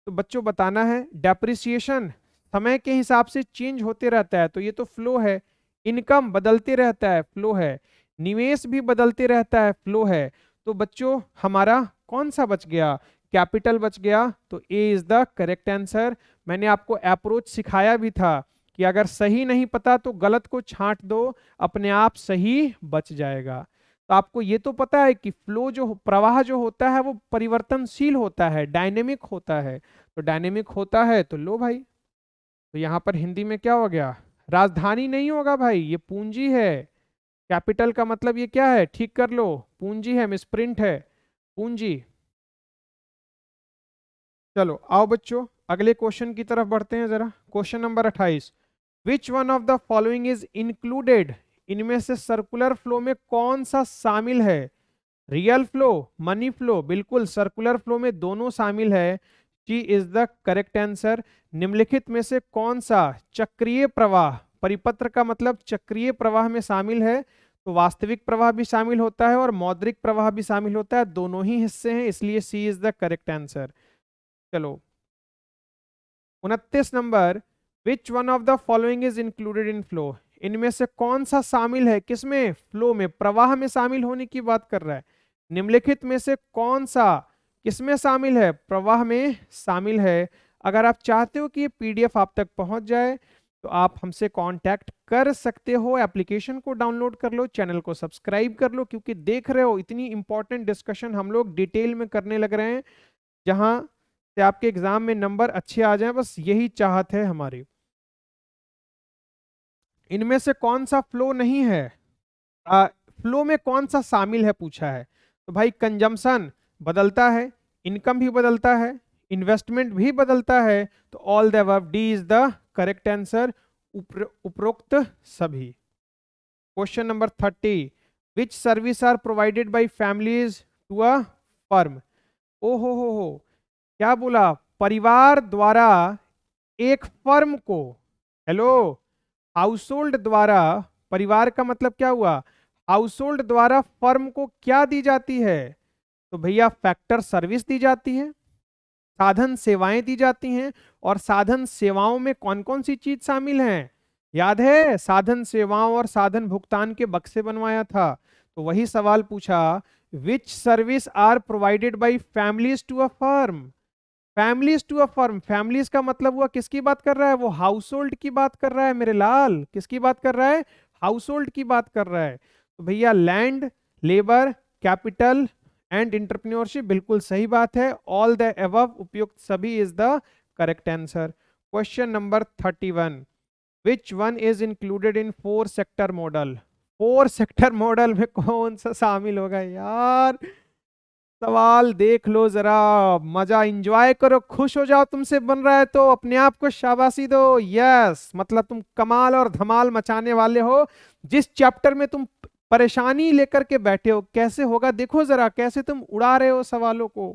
तो बच्चों बताना है। डेप्रिसिएशन समय के हिसाब से चेंज होते रहता है, तो ये तो फ्लो है। इनकम बदलते रहता है, फ्लो है। निवेश भी बदलते रहता है, फ्लो है। तो बच्चों हमारा कौन सा बच गया, कैपिटल बच गया। तो ए इज द करेक्ट आंसर। मैंने आपको अप्रोच सिखाया भी था कि अगर सही नहीं पता तो गलत को छांट दो, अपने आप सही बच जाएगा। तो आपको ये तो पता है कि फ्लो जो प्रवाह जो होता है वो परिवर्तनशील होता है, डायनेमिक होता है। तो डायनेमिक होता है तो लो भाई, तो यहां पर हिंदी में क्या हो गया, राजधानी नहीं होगा भाई, ये पूंजी है। कैपिटल का मतलब ये क्या है, ठीक कर लो, पूंजी है, मिसप्रिंट है, पूंजी। चलो आओ बच्चों अगले क्वेश्चन की तरफ बढ़ते हैं जरा। Question number 28, which one of the following is included, इनमें से सर्कुलर फ्लो में कौन सा शामिल है। रियल फ्लो, मनी फ्लो, बिल्कुल सर्कुलर फ्लो में दोनों शामिल है। T is the correct answer. निम्नलिखित में से कौन सा चक्रीय प्रवाह, परिपत्र का मतलब चक्रीय प्रवाह में शामिल है, तो वास्तविक प्रवाह भी शामिल होता है और मौद्रिक प्रवाह भी शामिल होता है, दोनों ही हिस्से हैं, इसलिए सी इज द करेक्ट आंसर। चलो 29 number, which one of the following is included in flow, इनमें से कौन सा शामिल है, किसमें, फ्लो में, प्रवाह में शामिल होने की बात कर रहा है। निम्नलिखित में से कौन सा किसमें शामिल है, प्रवाह में शामिल है। अगर आप चाहते हो कि ये पीडीएफ आप तक पहुंच जाए तो आप हमसे कांटेक्ट कर सकते हो, एप्लीकेशन को डाउनलोड कर लो, चैनल को सब्सक्राइब कर लो, क्योंकि देख रहे हो इतनी इंपॉर्टेंट डिस्कशन हम लोग डिटेल में करने लग रहे हैं, जहां से आपके एग्जाम में नंबर अच्छे आ जाएं, बस यही चाहत है हमारी। इनमें से कौन सा फ्लो नहीं है, फ्लो में कौन सा शामिल है पूछा है। तो भाई कंजम्पशन बदलता है, इनकम भी बदलता है, इन्वेस्टमेंट भी बदलता है, तो all the above, D is the correct answer, उपरोक्त सभी। Question number 30, which service are provided by families to a firm. ओ हो, क्या बोला, परिवार द्वारा एक फर्म को, हेलो, हाउसहोल्ड द्वारा, परिवार का मतलब क्या हुआ, हाउसहोल्ड द्वारा फर्म को क्या दी जाती है, तो भैया फैक्टर सर्विस दी जाती है, साधन सेवाएं दी जाती हैं। और साधन सेवाओं में कौन कौन सी चीज शामिल है, याद है, साधन सेवाओं और साधन भुगतान के बक्से बनवाया था। तो वही सवाल पूछा, which service are provided by families to a firm, families to a firm, families का मतलब हुआ किसकी बात कर रहा है, वो हाउस होल्ड की बात कर रहा है मेरे लाल, किसकी बात कर रहा है, हाउस होल्ड की बात कर रहा है। तो भैया land, labour, capital and entrepreneurship, बिल्कुल सही बात है, ऑल द अबव, उपयुक्त सभी is the correct answer. Question number 31, which one is included in 4 sector model, 4 sector model में कौन सा शामिल होगा यार, सवाल देख लो जरा, मजा एंजॉय करो, खुश हो जाओ, तुमसे बन रहा है तो अपने आप को शाबाशी दो, यस, मतलब तुम कमाल और धमाल मचाने वाले हो। जिस चैप्टर में तुम परेशानी लेकर के बैठे हो, कैसे होगा देखो जरा, कैसे तुम उड़ा रहे हो सवालों को।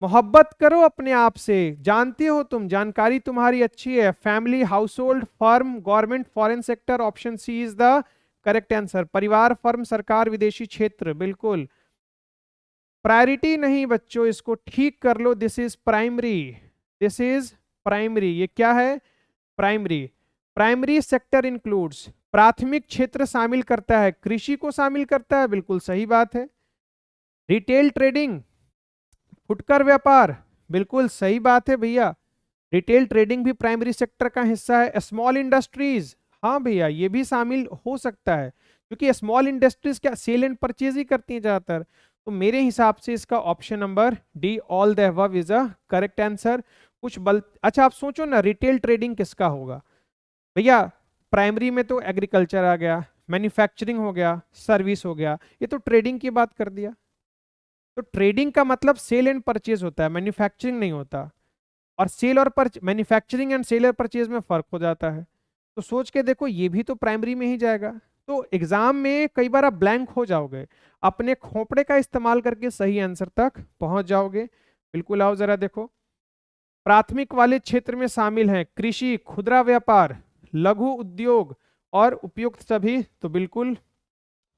मोहब्बत करो अपने आप से, जानते हो तुम, जानकारी तुम्हारी अच्छी है। Family, household, firm, government, foreign sector, option C is the correct answer. परिवार, फर्म, सरकार, विदेशी क्षेत्र, बिल्कुल। प्रायोरिटी नहीं बच्चों, इसको ठीक कर लो, this is primary, this is primary, ये क्या है, प्राइमरी। प्राइमरी सेक्टर इंक्लूड्स, प्राथमिक क्षेत्र शामिल करता है, कृषि को शामिल करता है, बिल्कुल सही बात है। रिटेल ट्रेडिंग, फुटकर व्यापार, बिल्कुल सही बात है भैया, रिटेल ट्रेडिंग भी प्राइमरी सेक्टर का हिस्सा है। स्मॉल इंडस्ट्रीज, हाँ भैया ये भी शामिल हो सकता है, क्योंकि स्मॉल इंडस्ट्रीज क्या सेल एंड परचेज ही करती हैं ज्यादातर। तो मेरे हिसाब से इसका option number D, all the above is a correct answer. कुछ बल, अच्छा आप सोचो ना, रिटेल ट्रेडिंग किसका होगा भैया, प्राइमरी में तो एग्रीकल्चर आ गया, मैन्युफैक्चरिंग हो गया, सर्विस हो गया, ये तो ट्रेडिंग की बात कर दिया। तो ट्रेडिंग का मतलब सेल एंड परचेज होता है, मैन्युफैक्चरिंग नहीं होता। और सेल और मैन्युफैक्चरिंग एंड सेल और परचेज में फर्क हो जाता है। तो सोच के देखो, ये भी तो प्राइमरी में ही जाएगा। तो एग्जाम में कई बार आप ब्लैंक हो जाओगे, अपने खोपड़े का इस्तेमाल करके सही आंसर तक पहुंच जाओगे। बिल्कुल आओ जरा देखो, प्राथमिक वाले क्षेत्र में शामिल हैं कृषि, खुदरा व्यापार, लघु उद्योग और उपयुक्त सभी, तो बिल्कुल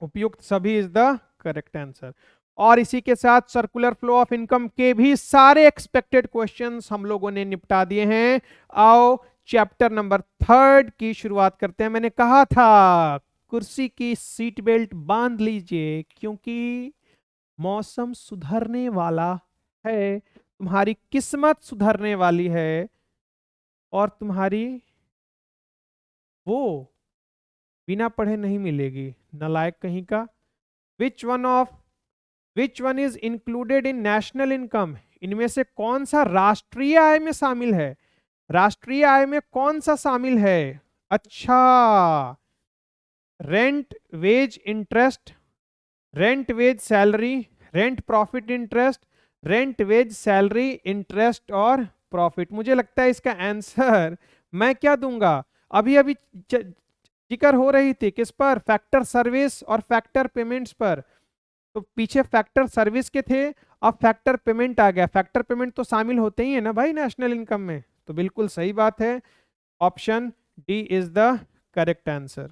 उपयुक्त सभी इज द करेक्ट आंसर। और इसी के साथ सर्कुलर फ्लो ऑफ इनकम के भी सारे एक्सपेक्टेड क्वेश्चंस हम लोगों ने निपटा दिए हैं। आओ चैप्टर नंबर 3 की शुरुआत करते हैं। मैंने कहा था कुर्सी की सीट बेल्ट बांध लीजिए, क्योंकि मौसम सुधरने वाला है, तुम्हारी किस्मत सुधरने वाली है, और तुम्हारी वो बिना पढ़े नहीं मिलेगी, नालायक कहीं का। Which one of, which one is included in national income, इनमें से कौन सा राष्ट्रीय आय में शामिल है, राष्ट्रीय आय में कौन सा शामिल है, अच्छा, rent wage interest, rent wage salary, rent profit interest, rent wage salary interest और प्रॉफिट। मुझे लगता है इसका आंसर मैं क्या दूंगा, अभी अभी जिक्र हो रही थी किस पर, फैक्टर सर्विस और फैक्टर पेमेंट्स पर। तो पीछे फैक्टर सर्विस के थे, अब फैक्टर पेमेंट आ गया, फैक्टर पेमेंट तो शामिल होते ही है ना भाई नेशनल इनकम में, तो बिल्कुल सही बात है, option D is the correct answer.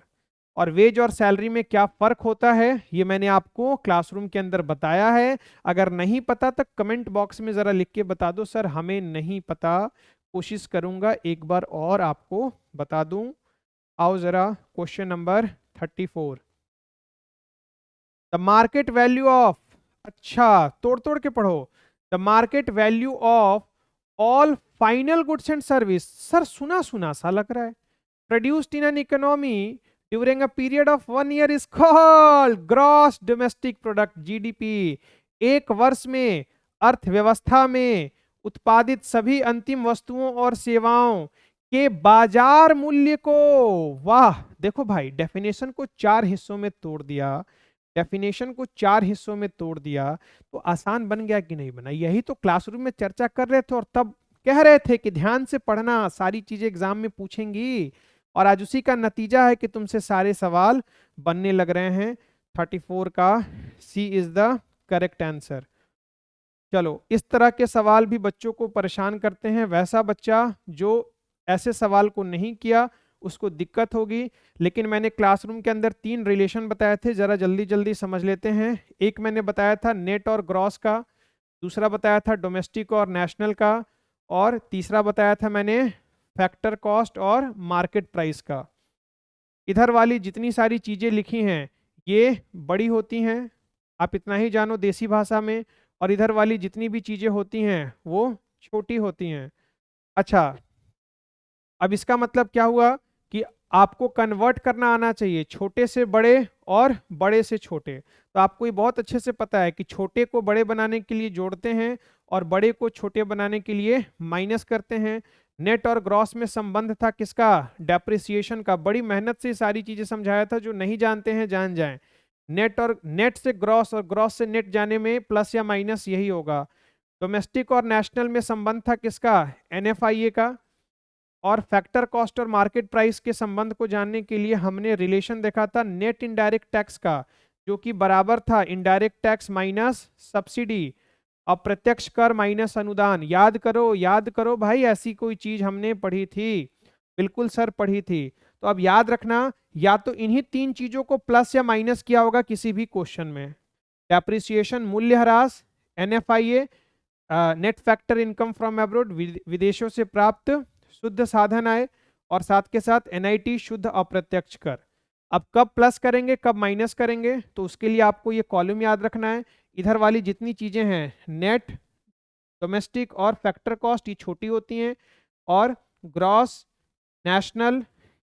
और वेज और सैलरी में क्या फर्क होता है ये मैंने आपको क्लासरूम के अंदर बताया है। अगर नहीं पता तो कमेंट बॉक्स में जरा लिख के बता दो, सर हमें नहीं पता, कोशिश करूंगा एक बार और आपको बता दूं। आओ जरा question number 34, the market value of, अच्छा तोड़ तोड़ के पढ़ो, the market value of all final goods and service, sir सुना सुना सा लग रहा है, produced in an economy during a period of 1 year is called gross domestic product, GDP. एक वर्ष में अर्थव्यवस्था में उत्पादित सभी अंतिम वस्तुओं और सेवाओं के बाजार मूल्य को, वाह देखो भाई, डेफिनेशन को 4 हिस्सों में तोड़ दिया, डेफिनेशन को 4 हिस्सों में तोड़ दिया, तो आसान बन गया कि नहीं बना। यही तो क्लासरूम में चर्चा कर रहे थे और तब कह रहे थे कि ध्यान से पढ़ना, सारी चीजें एग्जाम में पूछेंगी, और आज उसी का नतीजा है कि तुमसे सारे सवाल बनने लग रहे हैं। 34 का सी इज द करेक्ट आंसर। चलो, इस तरह के सवाल भी बच्चों को परेशान करते हैं, वैसा बच्चा जो ऐसे सवाल को नहीं किया उसको दिक्कत होगी। लेकिन मैंने क्लासरूम के अंदर 3 रिलेशन बताए थे, जरा जल्दी जल्दी समझ लेते हैं। एक मैंने बताया था नेट और ग्रॉस का, दूसरा बताया था डोमेस्टिक और नेशनल का, और तीसरा बताया था मैंने फैक्टर कॉस्ट और मार्केट प्राइस का। इधर वाली जितनी सारी चीजें लिखी हैं ये बड़ी होती हैं, आप इतना ही जानो देसी भाषा में, और इधर वाली जितनी भी चीजें होती हैं वो छोटी होती हैं। अच्छा, अब इसका मतलब क्या हुआ कि आपको कन्वर्ट करना आना चाहिए, छोटे से बड़े और बड़े से छोटे। तो आपको ये बहुत अच्छे से पता है कि छोटे को बड़े बनाने के लिए जोड़ते हैं और बड़े को छोटे बनाने के लिए माइनस करते हैं। नेट और ग्रॉस में संबंध था किसका? डेप्रिसिएशन का। बड़ी मेहनत से सारी चीजें समझाया था, जो नहीं जानते हैं जान जाएं। नेट से ग्रॉस और ग्रॉस से नेट जाने में प्लस या माइनस यही होगा। डोमेस्टिक और नेशनल में संबंध था किसका? NFIA का। और फैक्टर कॉस्ट और मार्केट प्राइस के संबंध को जानने के लिए हमने रिलेशन देखा था नेट इनडायरेक्ट टैक्स का, जो कि बराबर था इनडायरेक्ट टैक्स माइनस सब्सिडी, अप्रत्यक्ष कर माइनस अनुदान। याद करो भाई, ऐसी कोई चीज हमने पढ़ी थी, बिल्कुल सर पढ़ी थी। तो अब याद रखना, या तो इन्हीं 3 चीजों को प्लस या माइनस किया होगा किसी भी क्वेश्चन में। डेप्रिसिएशन मूल्यह्रास, NFIA net factor income from abroad, विदेशों से प्राप्त शुद्ध साधन आय, और साथ के साथ NIT शुद्ध अप्रत्यक्ष कर। अब कब प्लस करेंगे कब माइनस करेंगे, तो उसके लिए आपको ये कॉलम याद रखना है। इधर वाली जितनी चीजें हैं नेट, डोमेस्टिक और फैक्टर कॉस्ट ये छोटी होती हैं, और ग्रॉस, नेशनल,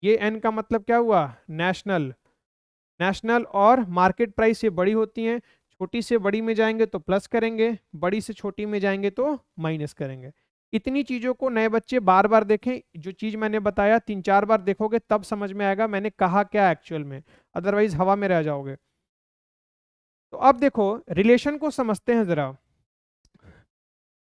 ये N का मतलब क्या हुआ? नेशनल और मार्केट प्राइस ये बड़ी होती हैं। छोटी से बड़ी में जाएंगे तो प्लस करेंगे, बड़ी से छोटी में जाएंगे तो माइनस करेंगे। इतनी चीजों को नए बच्चे बार बार देखें, जो चीज मैंने बताया 3-4 बार देखोगे तब समझ में आएगा मैंने कहा क्या एक्चुअल में, अदरवाइज हवा में रह जाओगे। तो अब देखो रिलेशन को समझते हैं जरा।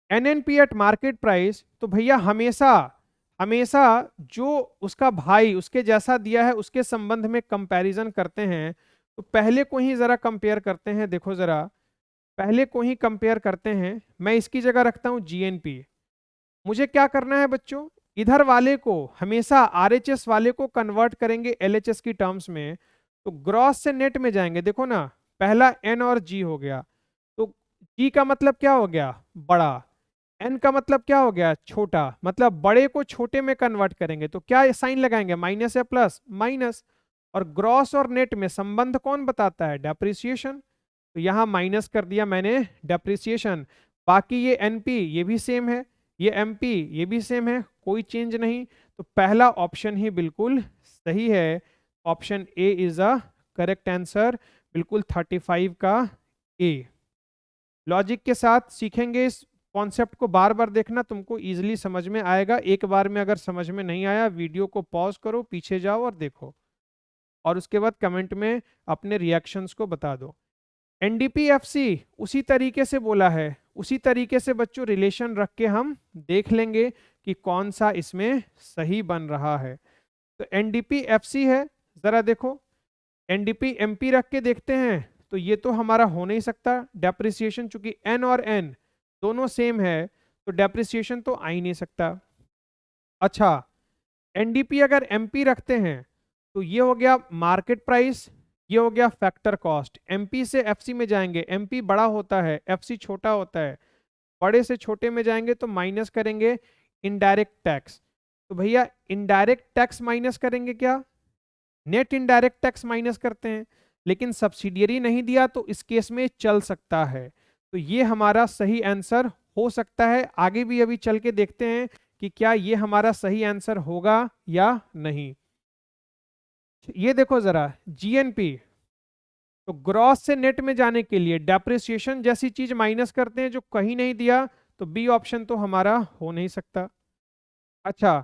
NNP एट मार्केट प्राइस, तो भैया हमेशा हमेशा जो उसका भाई उसके जैसा दिया है उसके संबंध में कंपैरिजन करते हैं। तो पहले को ही जरा कंपेयर करते हैं, देखो जरा पहले को ही कंपेयर करते हैं। मैं इसकी जगह रखता हूं GNP। मुझे क्या करना है बच्चों, इधर वाले को हमेशा RHS वाले को कन्वर्ट करेंगे LHS की टर्म्स में। तो ग्रॉस से नेट में जाएंगे, देखो ना पहला N और G हो गया, तो G का मतलब क्या हो गया? बड़ा। N का मतलब क्या हो गया? छोटा। मतलब बड़े को छोटे में कन्वर्ट करेंगे तो क्या साइन लगाएंगे? माइनस या प्लस? माइनस। और ग्रॉस और नेट में संबंध कौन बताता है? डेप्रिसिएशन। तो यहां माइनस कर दिया मैंने डेप्रिसिएशन। बाकी ये NP ये भी सेम है, ये MP ये भी सेम है, कोई चेंज नहीं। तो पहला ऑप्शन ही बिल्कुल सही है। Option A is a correct answer, बिल्कुल 35 का A। लॉजिक के साथ सीखेंगे, इस कॉन्सेप्ट को बार बार देखना, तुमको इजीली समझ में आएगा। एक बार में अगर समझ में नहीं आया वीडियो को पॉज करो, पीछे जाओ और देखो, और उसके बाद कमेंट में अपने रिएक्शंस को बता दो। NDP-FC उसी तरीके से बोला है, उसी तरीके से बच्चों रिलेशन रख के हम देख लेंगे कि कौन सा इसमें सही बन रहा है। तो NDP-FC है, जरा देखो NDP-MP रख के देखते हैं, तो ये तो हमारा हो नहीं सकता। डेप्रिसिएशन चूंकि N और N दोनों सेम है तो डेप्रिसिएशन तो आ ही नहीं सकता। अच्छा, NDP अगर MP रखते हैं तो ये हो गया मार्केट प्राइस, ये हो गया फैक्टर कॉस्ट। MP से FC में जाएंगे, MP बड़ा होता है FC छोटा होता है, बड़े से छोटे में जाएंगे तो माइनस करेंगे इनडायरेक्ट टैक्स। तो भैया इनडायरेक्ट टैक्स माइनस करेंगे क्या? नेट इनडायरेक्ट टैक्स माइनस करते हैं, लेकिन सब्सिडियरी नहीं दिया तो इस केस में चल सकता है। तो ये हमारा सही आंसर हो सकता है। आगे भी अभी चल के देखते हैं कि क्या ये हमारा सही आंसर होगा या नहीं। ये देखो जरा GNP, तो ग्रॉस से नेट में जाने के लिए डेप्रिसिएशन जैसी चीज माइनस करते हैं जो कहीं नहीं दिया, तो B ऑप्शन तो हमारा हो नहीं सकता। अच्छा,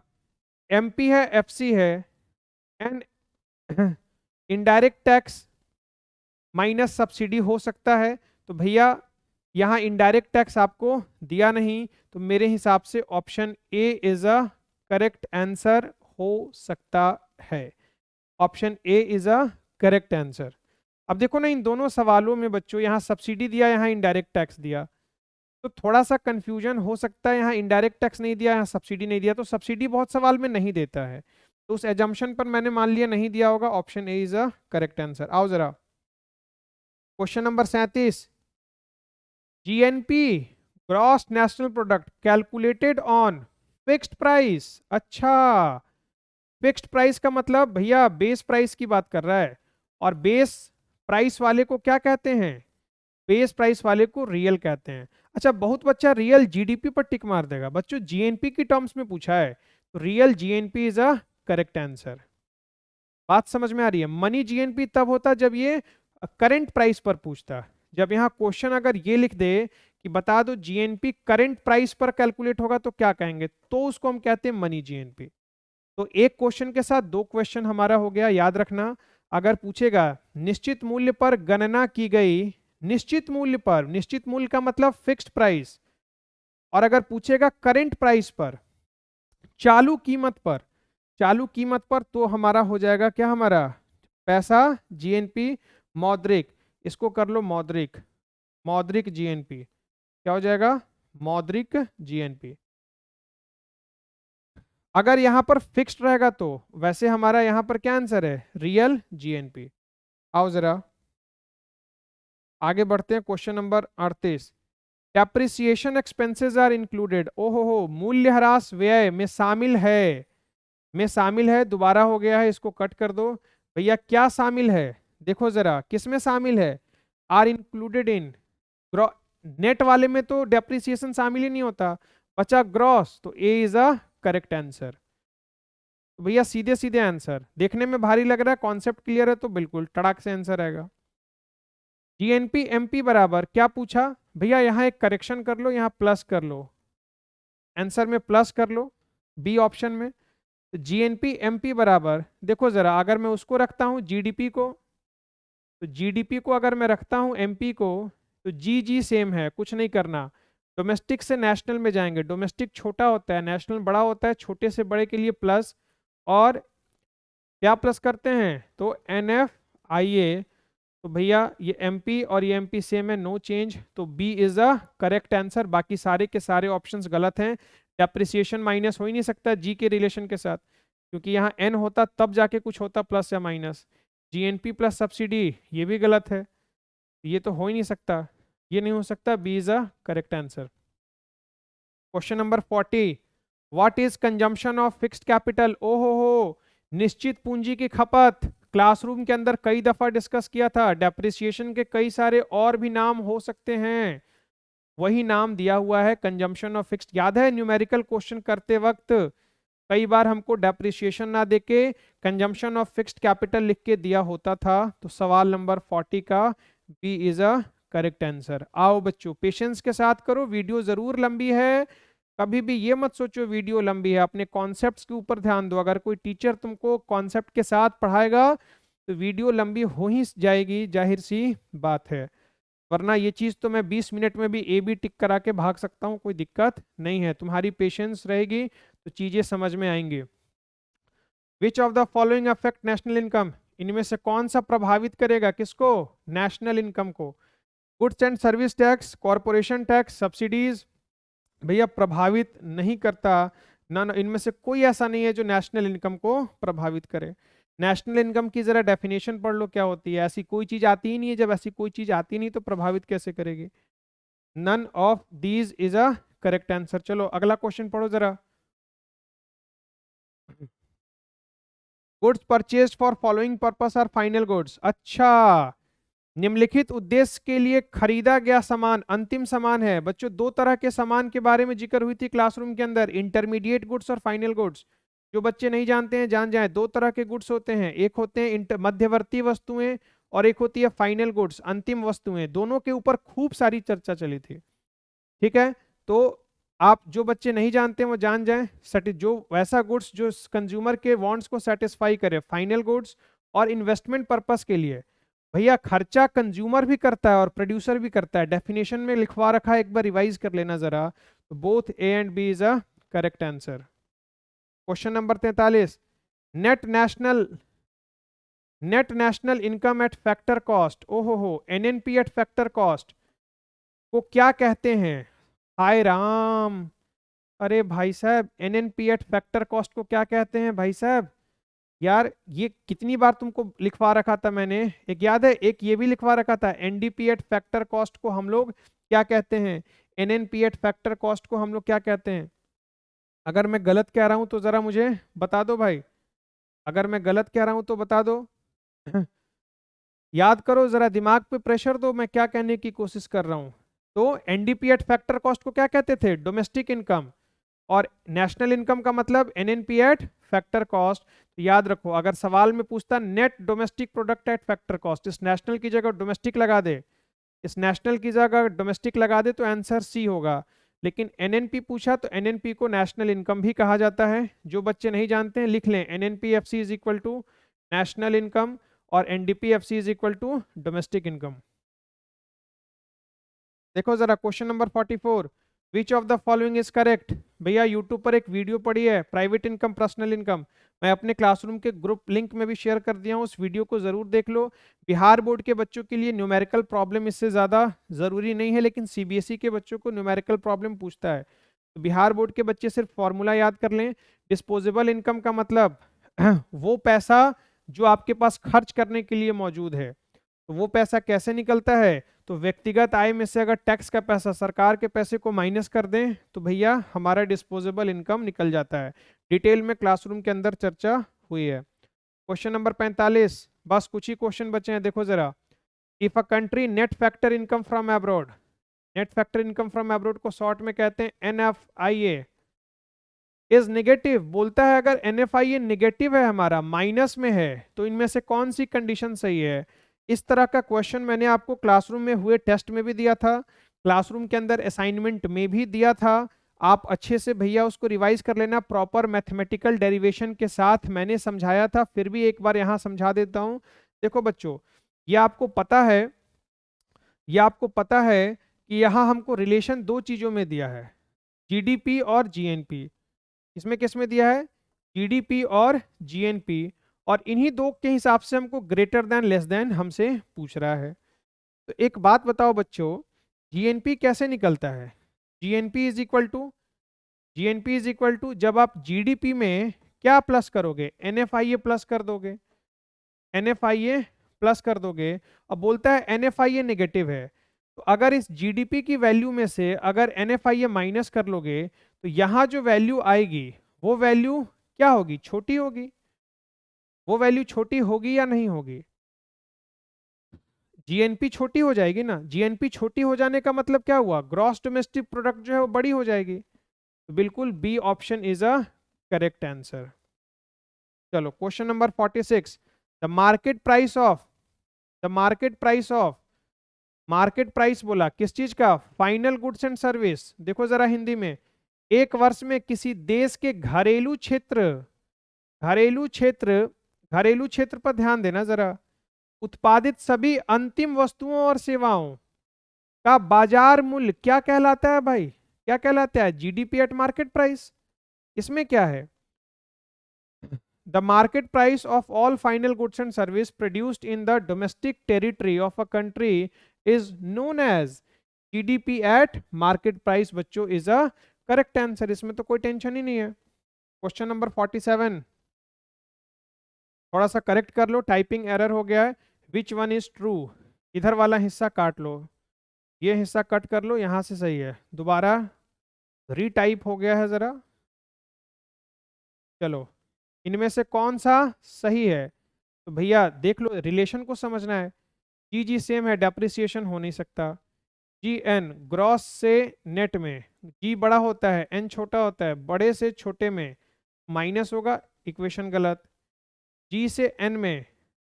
MP है FC है, and indirect tax minus subsidy हो सकता है। तो भैया यहाँ इनडायरेक्ट टैक्स आपको दिया नहीं, तो मेरे हिसाब से option A is a correct answer हो सकता है। Option A is a correct answer. अब देखो ना इन दोनों सवालों में बच्चों, यहाँ सब्सिडी दिया यहाँ इनडायरेक्ट टैक्स दिया, तो थोड़ा सा कंफ्यूजन हो सकता है। यहाँ इनडायरेक्ट टैक्स नहीं दिया यहाँ सब्सिडी नहीं दिया, तो सब्सिडी बहुत सवाल में नहीं देता है। तो उस एजम्पशन पर मैंने मान लिया नहीं दिया होगा, option A is a correct answer. आओ जरा question number 37, GNP gross national product calculated on fixed price. अच्छा, फिक्स्ड प्राइस का मतलब भैया बेस प्राइस की बात कर रहा है, और बेस प्राइस वाले को क्या कहते हैं? बेस प्राइस वाले को रियल कहते हैं। अच्छा, बहुत बच्चा रियल जीडीपी पर टिक मार देगा। बच्चों जीएनपी की टर्म्स में पूछा है, तो real GNP is a correct answer. बात समझ में आ रही है? मनी जीएनपी तब होता जब ये करंट प्राइस पर पूछता। जब यहाँ क्वेश्चन अगर ये लिख दे कि बता दो जीएनपी करंट प्राइस पर कैलकुलेट होगा तो क्या कहेंगे, तो उसको हम कहते हैं मनी जीएनपी। तो एक क्वेश्चन के साथ दो क्वेश्चन हमारा हो गया, याद रखना। अगर पूछेगा निश्चित मूल्य पर गणना की गई, निश्चित मूल्य पर, निश्चित मूल्य का मतलब फिक्स्ड प्राइस, और अगर पूछेगा करंट प्राइस पर, चालू कीमत पर, चालू कीमत पर, तो हमारा हो जाएगा क्या, हमारा पैसा जीएनपी मौद्रिक। इसको कर लो मौद्रिक, मौद्रिक जीएनपी क्या हो जाएगा, मौद्रिक जीएनपी। अगर यहां पर फिक्स्ड रहेगा तो वैसे हमारा यहां पर क्या आंसर है, रियल जीएनपी। आओ जरा आगे बढ़ते हैं, question number 38, depreciation expenses are included. ओहो हो, मूल्यह्रास व्यय में शामिल है, में शामिल है, दोबारा हो गया है, इसको कट कर दो भैया। क्या शामिल है, देखो जरा किस में शामिल है, आर इंक्लूडेड इन, नेट वाले में तो डेप्रिसिएशन शामिल ही नहीं होता, बचा ग्रॉस, तो ए इज अ करेक्ट आंसर। तो भैया सीधे सीधे आंसर, देखने में भारी लग रहा है, कॉन्सेप्ट क्लियर है तो बिल्कुल टड़ाक से आंसर आएगा। जीएनपी एमपी बराबर क्या पूछा भैया, यहाँ एक करेक्शन कर लो, यहाँ प्लस कर लो, आंसर में प्लस कर लो, बी ऑप्शन में। जीएनपी एमपी बराबर, देखो जरा अगर मैं उसको रखता हूँ जीडीपी को, तो जीडीपी को अगर मैं रखता हूँ एमपी को, तो जी जी सेम है, कुछ नहीं करना। डोमेस्टिक से नेशनल में जाएंगे, डोमेस्टिक छोटा होता है, नेशनल बड़ा होता है, छोटे से बड़े के लिए प्लस, और क्या प्लस करते हैं, तो एन एफ आई ए। तो भैया ये एमपी और ये एमपी सेम है, नो चेंज, तो B is a correct answer. बाकी सारे के सारे ऑप्शंस गलत हैं। डेप्रिसिएशन माइनस हो ही नहीं सकता जी के रिलेशन के साथ, क्योंकि यहाँ एन होता तब जाके कुछ होता प्लस या माइनस। जीएनपी प्लस सब्सिडी ये भी गलत है, ये तो हो ही नहीं सकता, ये नहीं हो सकता, B is a correct answer. Question number 40, what is consumption of fixed capital. ओहो हो, निश्चित पूंजी की खपत, क्लासरूम के अंदर कई दफा डिस्कस किया था। डेप्रिसिएशन के कई सारे और भी नाम हो सकते हैं, वही नाम दिया हुआ है कंजम्पशन ऑफ फिक्स्ड। याद है न्यूमेरिकल क्वेश्चन करते वक्त कई बार हमको डेप्रिसिएशन ना देके कंजम्पशन ऑफ फिक्स्ड कैपिटल लिख के दिया होता था। तो सवाल नंबर 40 का B is a correct answer. आओ बच्चों पेशेंस के साथ करो, वीडियो जरूर लंबी है, कभी भी ये मत सोचो वीडियो लंबी है, अपने कॉन्सेप्ट्स के ऊपर ध्यान दो। अगर कोई टीचर तुमको कॉन्सेप्ट के साथ पढ़ाएगा तो वीडियो लंबी हो ही जाएगी, जाहिर सी बात है, वरना ये चीज तो मैं 20 मिनट में भी ए बी टिक करा के भाग सकता हूँ, कोई दिक्कत नहीं है। तुम्हारी पेशेंस रहेगी तो चीजें समझ में आएंगी। विच of the following affect national income, इनमें से कौन सा प्रभावित करेगा किसको, नेशनल इनकम को। Goods and service tax, corporation tax, subsidies, भैया प्रभावित नहीं करता। ना इनमें से कोई ऐसा नहीं है जो नेशनल इनकम को प्रभावित करे। नेशनल इनकम की जरा डेफिनेशन पढ़ लो क्या होती है, ऐसी कोई चीज आती ही नहीं है, जब ऐसी कोई चीज आती नहीं तो प्रभावित कैसे करेगी। None of these is a correct answer. चलो अगला क्वेश्चन पढ़ो जरा। Goods purchase for following purpose are final goods. अच्छा, निम्नलिखित उद्देश्य के लिए खरीदा गया सामान अंतिम सामान है। बच्चों दो तरह के सामान के बारे में जिक्र हुई थी क्लासरूम के अंदर, इंटरमीडिएट गुड्स और फाइनल गुड्स। जो बच्चे नहीं जानते हैं जान जाएं, दो तरह के गुड्स होते हैं, एक होते हैं मध्यवर्ती वस्तुएं और एक होती है फाइनल गुड्स, अंतिम वस्तुएं। दोनों के ऊपर खूब सारी चर्चा चली थी, ठीक है। तो आप जो बच्चे नहीं जानते वो जान जाएं, जो वैसा गुड्स जो कंज्यूमर के वांट्स को सेटिस्फाई करे, फाइनल गुड्स, और इन्वेस्टमेंट पर्पस के लिए। भैया खर्चा कंज्यूमर भी करता है और प्रोड्यूसर भी करता है, डेफिनेशन में लिखवा रखा है, एक बार रिवाइज कर लेना जरा। तो both A and B is a correct answer. Question number 43, net national, net national income at factor cost, ओहो हो, एनएनपी एट फैक्टर कॉस्ट को क्या कहते हैं। हाय राम, अरे भाई साहब एनएनपी एट फैक्टर कॉस्ट को क्या कहते हैं भाई साहब, यार ये कितनी बार तुमको लिखवा रखा था मैंने, एक याद है, एक ये भी लिखवा रखा था, एनडीपी एट फैक्टर कॉस्ट को हम लोग क्या कहते हैं, एनएनपी एट फैक्टर कॉस्ट को हम लोग क्या कहते हैं। अगर मैं गलत कह रहा हूं तो जरा मुझे बता दो भाई, अगर मैं गलत कह रहा हूं तो बता दो। याद करो जरा, दिमाग पे प्रेशर दो, मैं क्या कहने की कोशिश कर रहा हूं। तो एनडीपी एट फैक्टर कॉस्ट को क्या कहते थे, डोमेस्टिक इनकम, और नेशनल इनकम का मतलब एनएनपी एट फैक्टर कॉस्ट। तो याद रखो, अगर सवाल में पूछता net domestic product at factor cost, इस नेशनल की जगह डोमेस्टिक लगा दे, इस नेशनल की जगह डोमेस्टिक लगा दे तो आंसर सी होगा। लेकिन एनएनपी पूछा तो एनएनपी को नेशनल इनकम भी कहा जाता है। जो बच्चे नहीं जानते हैं लिख लें, NNPFC is equal to national income और NDPFC is equal to domestic income. देखो जरा question number 44, which of the following is correct. भैया यूट्यूब पर एक वीडियो पड़ी है, प्राइवेट इनकम पर्सनल इनकम, मैं अपने क्लासरूम के ग्रुप लिंक में भी शेयर कर दिया हूँ, उस वीडियो को जरूर देख लो। बिहार बोर्ड के बच्चों के लिए न्यूमेरिकल प्रॉब्लम इससे ज़्यादा ज़रूरी नहीं है, लेकिन सीबीएसई के बच्चों को न्यूमेरिकल प्रॉब्लम पूछता है। तो बिहार बोर्ड के बच्चे सिर्फ फॉर्मूला याद कर लें। डिस्पोजेबल इनकम का मतलब वो पैसा जो आपके पास खर्च करने के लिए मौजूद है। तो वो पैसा कैसे निकलता है, तो व्यक्तिगत आय में से अगर टैक्स का पैसा, सरकार के पैसे को माइनस कर दें तो भैया हमारा डिस्पोजेबल इनकम निकल जाता है। डिटेल में क्लासरूम के अंदर चर्चा हुई है। क्वेश्चन नंबर 45, बस कुछ ही क्वेश्चन बचे हैं, देखो जरा। If a country net factor income from abroad, net factor income from abroad को शॉर्ट में कहते हैं एनएफआईए, इज नेगेटिव, बोलता है अगर एनएफआईए नेगेटिव है, हमारा माइनस में है, तो इनमें से कौन सी कंडीशन सही है। इस तरह का क्वेश्चन मैंने आपको क्लासरूम में हुए टेस्ट में भी दिया था, क्लासरूम के अंदर असाइनमेंट में भी दिया था। आप अच्छे से भैया उसको रिवाइज कर लेना, प्रॉपर मैथमेटिकल डेरिवेशन के साथ मैंने समझाया था, फिर भी एक बार यहाँ समझा देता हूँ। देखो बच्चों, ये आपको पता है, ये आपको पता है कि यहाँ हमको रिलेशन दो चीजों में दिया है, जीडीपी और जीएनपी। इसमें किस में दिया है, जीडीपी और जीएनपी, और इन्हीं दो के हिसाब से हमको ग्रेटर देन लेस देन हमसे पूछ रहा है। तो एक बात बताओ बच्चों, जीएनपी कैसे निकलता है, GNP is equal to, GNP is equal to जब आप जीडीपी में क्या प्लस करोगे, एनएफआईए प्लस कर दोगे, एनएफआईए प्लस कर दोगे। अब बोलता है एनएफआईए नेगेटिव है, तो अगर इस जीडीपी की वैल्यू में से अगर एनएफआईए माइनस कर लोगे तो यहाँ जो वैल्यू आएगी वो वैल्यू क्या होगी, छोटी होगी। वो वैल्यू छोटी होगी या नहीं होगी, जीएनपी छोटी हो जाएगी ना। जीएनपी छोटी हो जाने का मतलब क्या हुआ, ग्रॉस डोमेस्टिक प्रोडक्ट जो है वो बड़ी हो जाएगी। तो बिल्कुल B option is a correct answer. चलो question number 46, the market price of, the market price of, market price बोला किस चीज का, फाइनल गुड्स एंड सर्विस। देखो जरा हिंदी में, एक वर्ष में किसी देश के घरेलू क्षेत्र, घरेलू क्षेत्र, घरेलू क्षेत्र पर ध्यान देना जरा, उत्पादित सभी अंतिम वस्तुओं और सेवाओं का बाजार मूल्य क्या कहलाता है भाई, क्या कहलाता है, जीडीपी एट मार्केट प्राइस। इसमें क्या है, the market price of all final goods and service produced in the domestic territory of a country is known as GDP at market price. बच्चों इज अ करेक्ट आंसर, इसमें तो कोई टेंशन ही नहीं है। क्वेश्चन नंबर 47, थोड़ा सा करेक्ट कर लो, टाइपिंग एरर हो गया है। विच वन इज ट्रू, इधर वाला हिस्सा काट लो, ये हिस्सा कट कर लो, यहां से सही है, दोबारा रीटाइप हो गया है जरा। चलो इनमें से कौन सा सही है, तो भैया देख लो, रिलेशन को समझना है। जी जी सेम है, डेप्रिसिएशन हो नहीं सकता। जी एन ग्रॉस से नेट में, जी बड़ा होता है एन छोटा होता है, बड़े से छोटे में माइनस होगा, इक्वेशन गलत। जी से एन में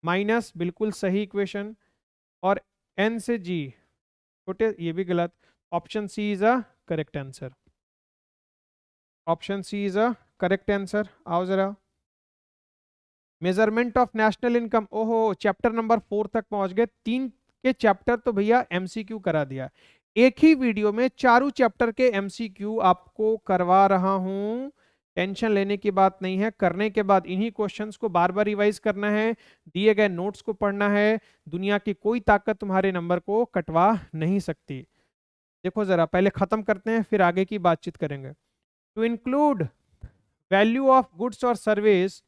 माइनस, बिल्कुल सही इक्वेशन। और एन से जी छोटे, ये भी गलत। Option C is a correct answer, option C is a correct answer. आओ जरा, मेजरमेंट ऑफ नेशनल इनकम, ओहो चैप्टर नंबर 4 तक पहुंच गए, 3 के चैप्टर तो भैया एमसीक्यू करा दिया। एक ही वीडियो में चारों चैप्टर के एमसीक्यू आपको करवा रहा हूं, टेंशन लेने की बात नहीं है। करने के बाद इन्हीं क्वेश्चंस को बार बार रिवाइज करना है, दिए गए नोट्स को पढ़ना है, दुनिया की कोई ताकत तुम्हारे नंबर को कटवा नहीं सकती। देखो जरा पहले खत्म करते हैं, फिर आगे की बातचीत करेंगे। To include value of goods और service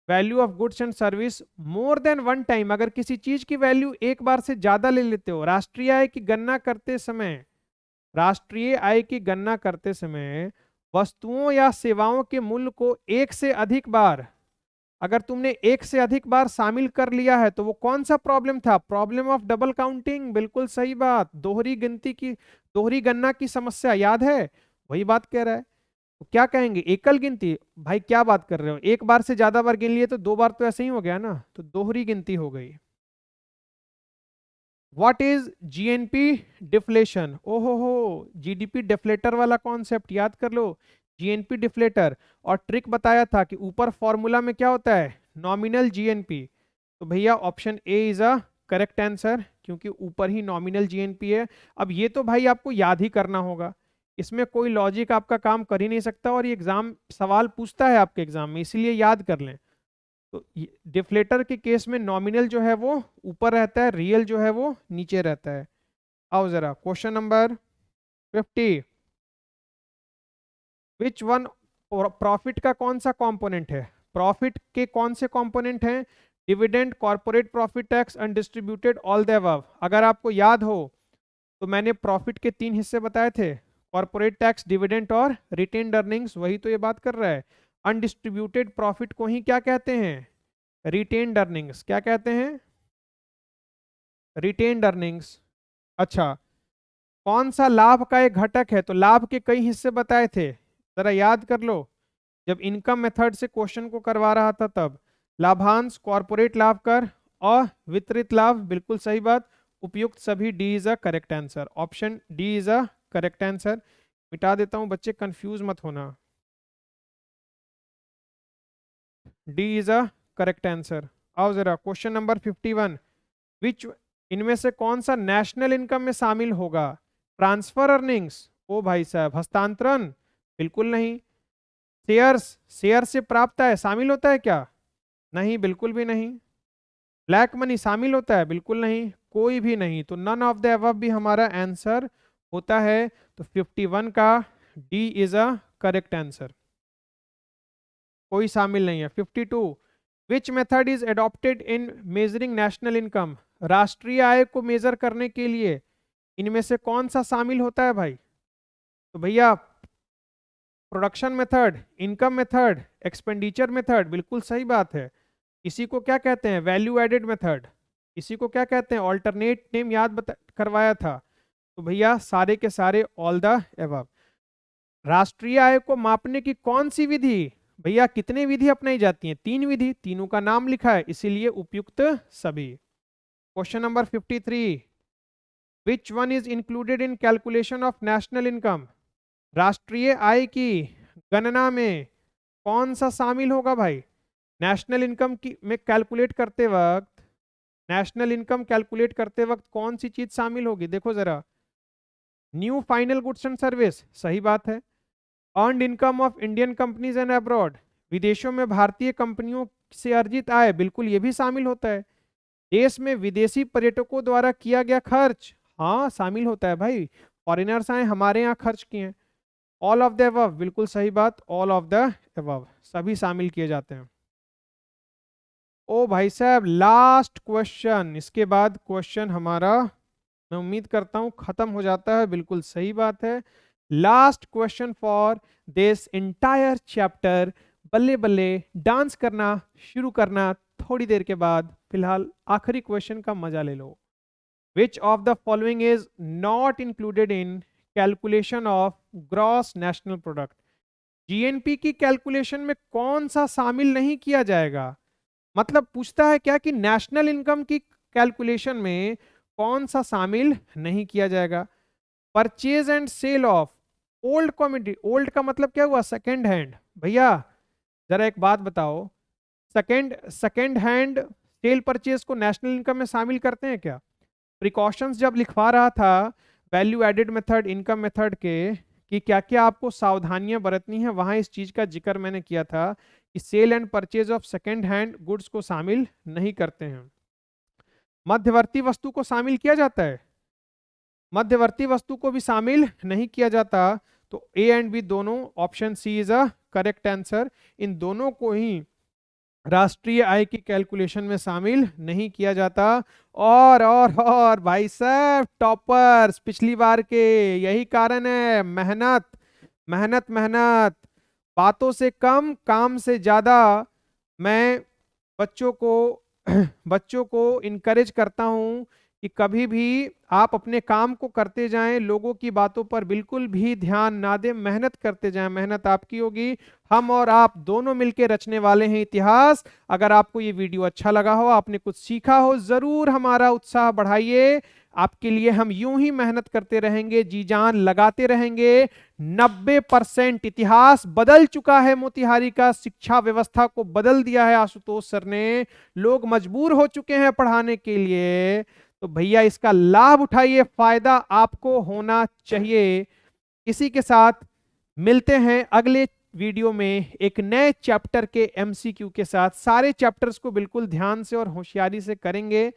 value of goods and service more than one time, अगर किसी चीज की वैल्यू एक बार से ज्यादा ले लेते हो। राष्ट्रीय आय की गणना करते समय, राष्ट्रीय आय की गणना करते समय वस्तुओं या सेवाओं के मूल्य को एक से अधिक बार, अगर तुमने एक से अधिक बार शामिल कर लिया है तो वो कौन सा प्रॉब्लम था? प्रॉब्लम ऑफ डबल काउंटिंग, बिल्कुल सही बात। दोहरी गिनती की, दोहरी गणना की समस्या याद है, वही बात कह रहा है। तो क्या कहेंगे? एकल गिनती। भाई क्या बात कर रहे हो, एक बार से ज्यादा बार गिन लिए तो दो बार तो ऐसे ही हो गया ना, तो दोहरी गिनती हो गई। What is GNP deflation? ओहो हो, जीडीपी डिफ्लेटर वाला कॉन्सेप्ट याद कर लो, जीएनपी डिफ्लेटर। और ट्रिक बताया था कि ऊपर फॉर्मूला में क्या होता है? Nominal GNP. तो भैया option A is a correct answer, क्योंकि ऊपर ही नॉमिनल जीएनपी है। अब ये तो भाई आपको याद ही करना होगा, इसमें कोई लॉजिक आपका काम कर ही नहीं सकता, और ये एग्जाम सवाल पूछता है आपके एग्जाम में, इसीलिए याद कर लें। तो डिफ्लेटर के केस में नॉमिनल जो है वो ऊपर रहता है, रियल जो है वो नीचे रहता है। आओ जरा question number 50। Which one, profit का कौन सा कंपोनेंट है? प्रॉफिट के कौन से कंपोनेंट हैं? Dividend, corporate profit tax, undistributed, all the above. अगर आपको याद हो तो मैंने प्रॉफिट के तीन हिस्से बताए थे, कॉर्पोरेट टैक्स, डिविडेंड और रिटेन्ड अर्निंग्स, वही तो ये बात कर रहा है। अनडिस्ट्रीब्यूटेड प्रॉफिट को ही क्या कहते हैं? Retained earnings. क्या कहते हैं? Retained earnings. अच्छा, कौन सा लाभ का एक घटक है? तो लाभ के कई हिस्से बताए थे, जरा याद कर लो, जब इनकम मेथड से क्वेश्चन को करवा रहा था तब। लाभांश, कॉर्पोरेट लाभ कर और वितरित लाभ, बिल्कुल सही बात। उपयुक्त सभी, D is a correct answer, option D is a correct answer. मिटा देता हूं बच्चे, कंफ्यूज मत होना, D is a correct answer. आओ जरा क्वेश्चन नंबर 51। विच, इनमें से कौन सा नेशनल इनकम में शामिल होगा? ट्रांसफर अर्निंग्स, ओ भाई साहब, हस्तांतरण, बिल्कुल नहीं। शेयर्स, शेयर से प्राप्त है, शामिल होता है क्या? नहीं, बिल्कुल भी नहीं। ब्लैक मनी शामिल होता है? बिल्कुल नहीं, कोई भी नहीं। तो नन ऑफ द अबव भी हमारा आंसर होता है। तो 51 का D is a correct answer, कोई शामिल नहीं है। 52। Which method is adopted in measuring national income? राष्ट्रीय आय को मेजर करने के लिए इनमें से कौन सा शामिल होता है भाई? तो भैया production method, income method, expenditure method, बिल्कुल सही बात है। इसी को क्या कहते हैं? Value added method. इसी को क्या कहते हैं? ऑल्टरनेट नेम याद करवाया था। तो भैया सारे के सारे ऑल द एबव। राष्ट्रीय आय को मापने की कौन सी विधि? भैया कितनी विधि अपनाई जाती है? तीन विधि, तीनों का नाम लिखा है, इसीलिए उपयुक्त सभी। Question number 53। Which one is included in calculation of national income? राष्ट्रीय आय की गणना में कौन सा शामिल होगा भाई? नेशनल इनकम की में कैलकुलेट करते वक्त, नेशनल इनकम कैलकुलेट करते वक्त कौन सी चीज शामिल होगी? देखो जरा, new final goods and service, सही बात है। Earned income of Indian companies and abroad, विदेशों में भारतीय कंपनियों से अर्जित आय, बिल्कुल ये भी शामिल होता है। देश में विदेशी पर्यटकों द्वारा किया गया खर्च, हाँ शामिल होता है भाई, फॉरेनर्स आए हमारे यहाँ खर्च किए हैं। ऑल ऑफ द अबव, बिल्कुल सही बात, ऑल ऑफ द अबव, सभी शामिल किए जाते हैं। ओ भाई साहब, लास्ट क्वेश्चन, इसके बाद क्वेश्चन हमारा मैं उम्मीद करता हूं खत्म हो जाता है, बिल्कुल सही बात है। Last question for this entire chapter. बल्ले बल्ले डांस करना शुरू करना थोड़ी देर के बाद, फिलहाल आखिरी क्वेश्चन का मजा ले लो। Which of the following is not included in calculation of gross national product? GNP की कैलकुलेशन में कौन सा शामिल नहीं किया जाएगा? मतलब पूछता है क्या कि नेशनल इनकम की कैलकुलेशन में कौन सा शामिल नहीं किया जाएगा? Purchase and sale of old commodity, old का मतलब क्या हुआ? Second hand. भैया जरा एक बात बताओ, second second hand sale purchase को नेशनल इनकम में शामिल करते हैं क्या? प्रिकॉशंस जब लिखवा रहा था value added method, income method के, कि क्या क्या आपको सावधानियां बरतनी है, वहां इस चीज का जिक्र मैंने किया था कि sale and purchase of second hand goods को शामिल नहीं करते हैं। मध्यवर्ती वस्तु को शामिल किया जाता है? मध्यवर्ती वस्तु को भी शामिल नहीं किया जाता। तो ए एंड बी दोनों, option C is a correct answer. इन दोनों को ही राष्ट्रीय आय की कैलकुलेशन में शामिल नहीं किया जाता। और भाई साहब टॉपर्स पिछली बार के, यही कारण है, मेहनत मेहनत मेहनत, बातों से कम काम से ज्यादा। मैं बच्चों को बच्चों को इनकरेज करता हूं कि कभी भी आप अपने काम को करते जाएं, लोगों की बातों पर बिल्कुल भी ध्यान ना दें, मेहनत करते जाएं, मेहनत आपकी होगी। हम और आप दोनों मिलकर रचने वाले हैं इतिहास। अगर आपको ये वीडियो अच्छा लगा हो, आपने कुछ सीखा हो, जरूर हमारा उत्साह बढ़ाइए। आपके लिए हम यूं ही मेहनत करते रहेंगे, जी जान लगाते रहेंगे। 90% इतिहास बदल चुका है मोतिहारी का, शिक्षा व्यवस्था को बदल दिया है आशुतोष सर ने। लोग मजबूर हो चुके हैं पढ़ाने के लिए। तो भैया इसका लाभ उठाइए, फायदा आपको होना चाहिए। इसी के साथ मिलते हैं अगले वीडियो में एक नए चैप्टर के एमसीक्यू के साथ। सारे चैप्टर्स को बिल्कुल ध्यान से और होशियारी से करेंगे।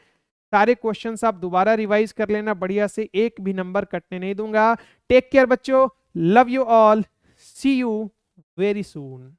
सारे क्वेश्चंस आप दोबारा रिवाइज कर लेना बढ़िया से, एक भी नंबर कटने नहीं दूंगा। टेक केयर बच्चों, love you all, see you very soon.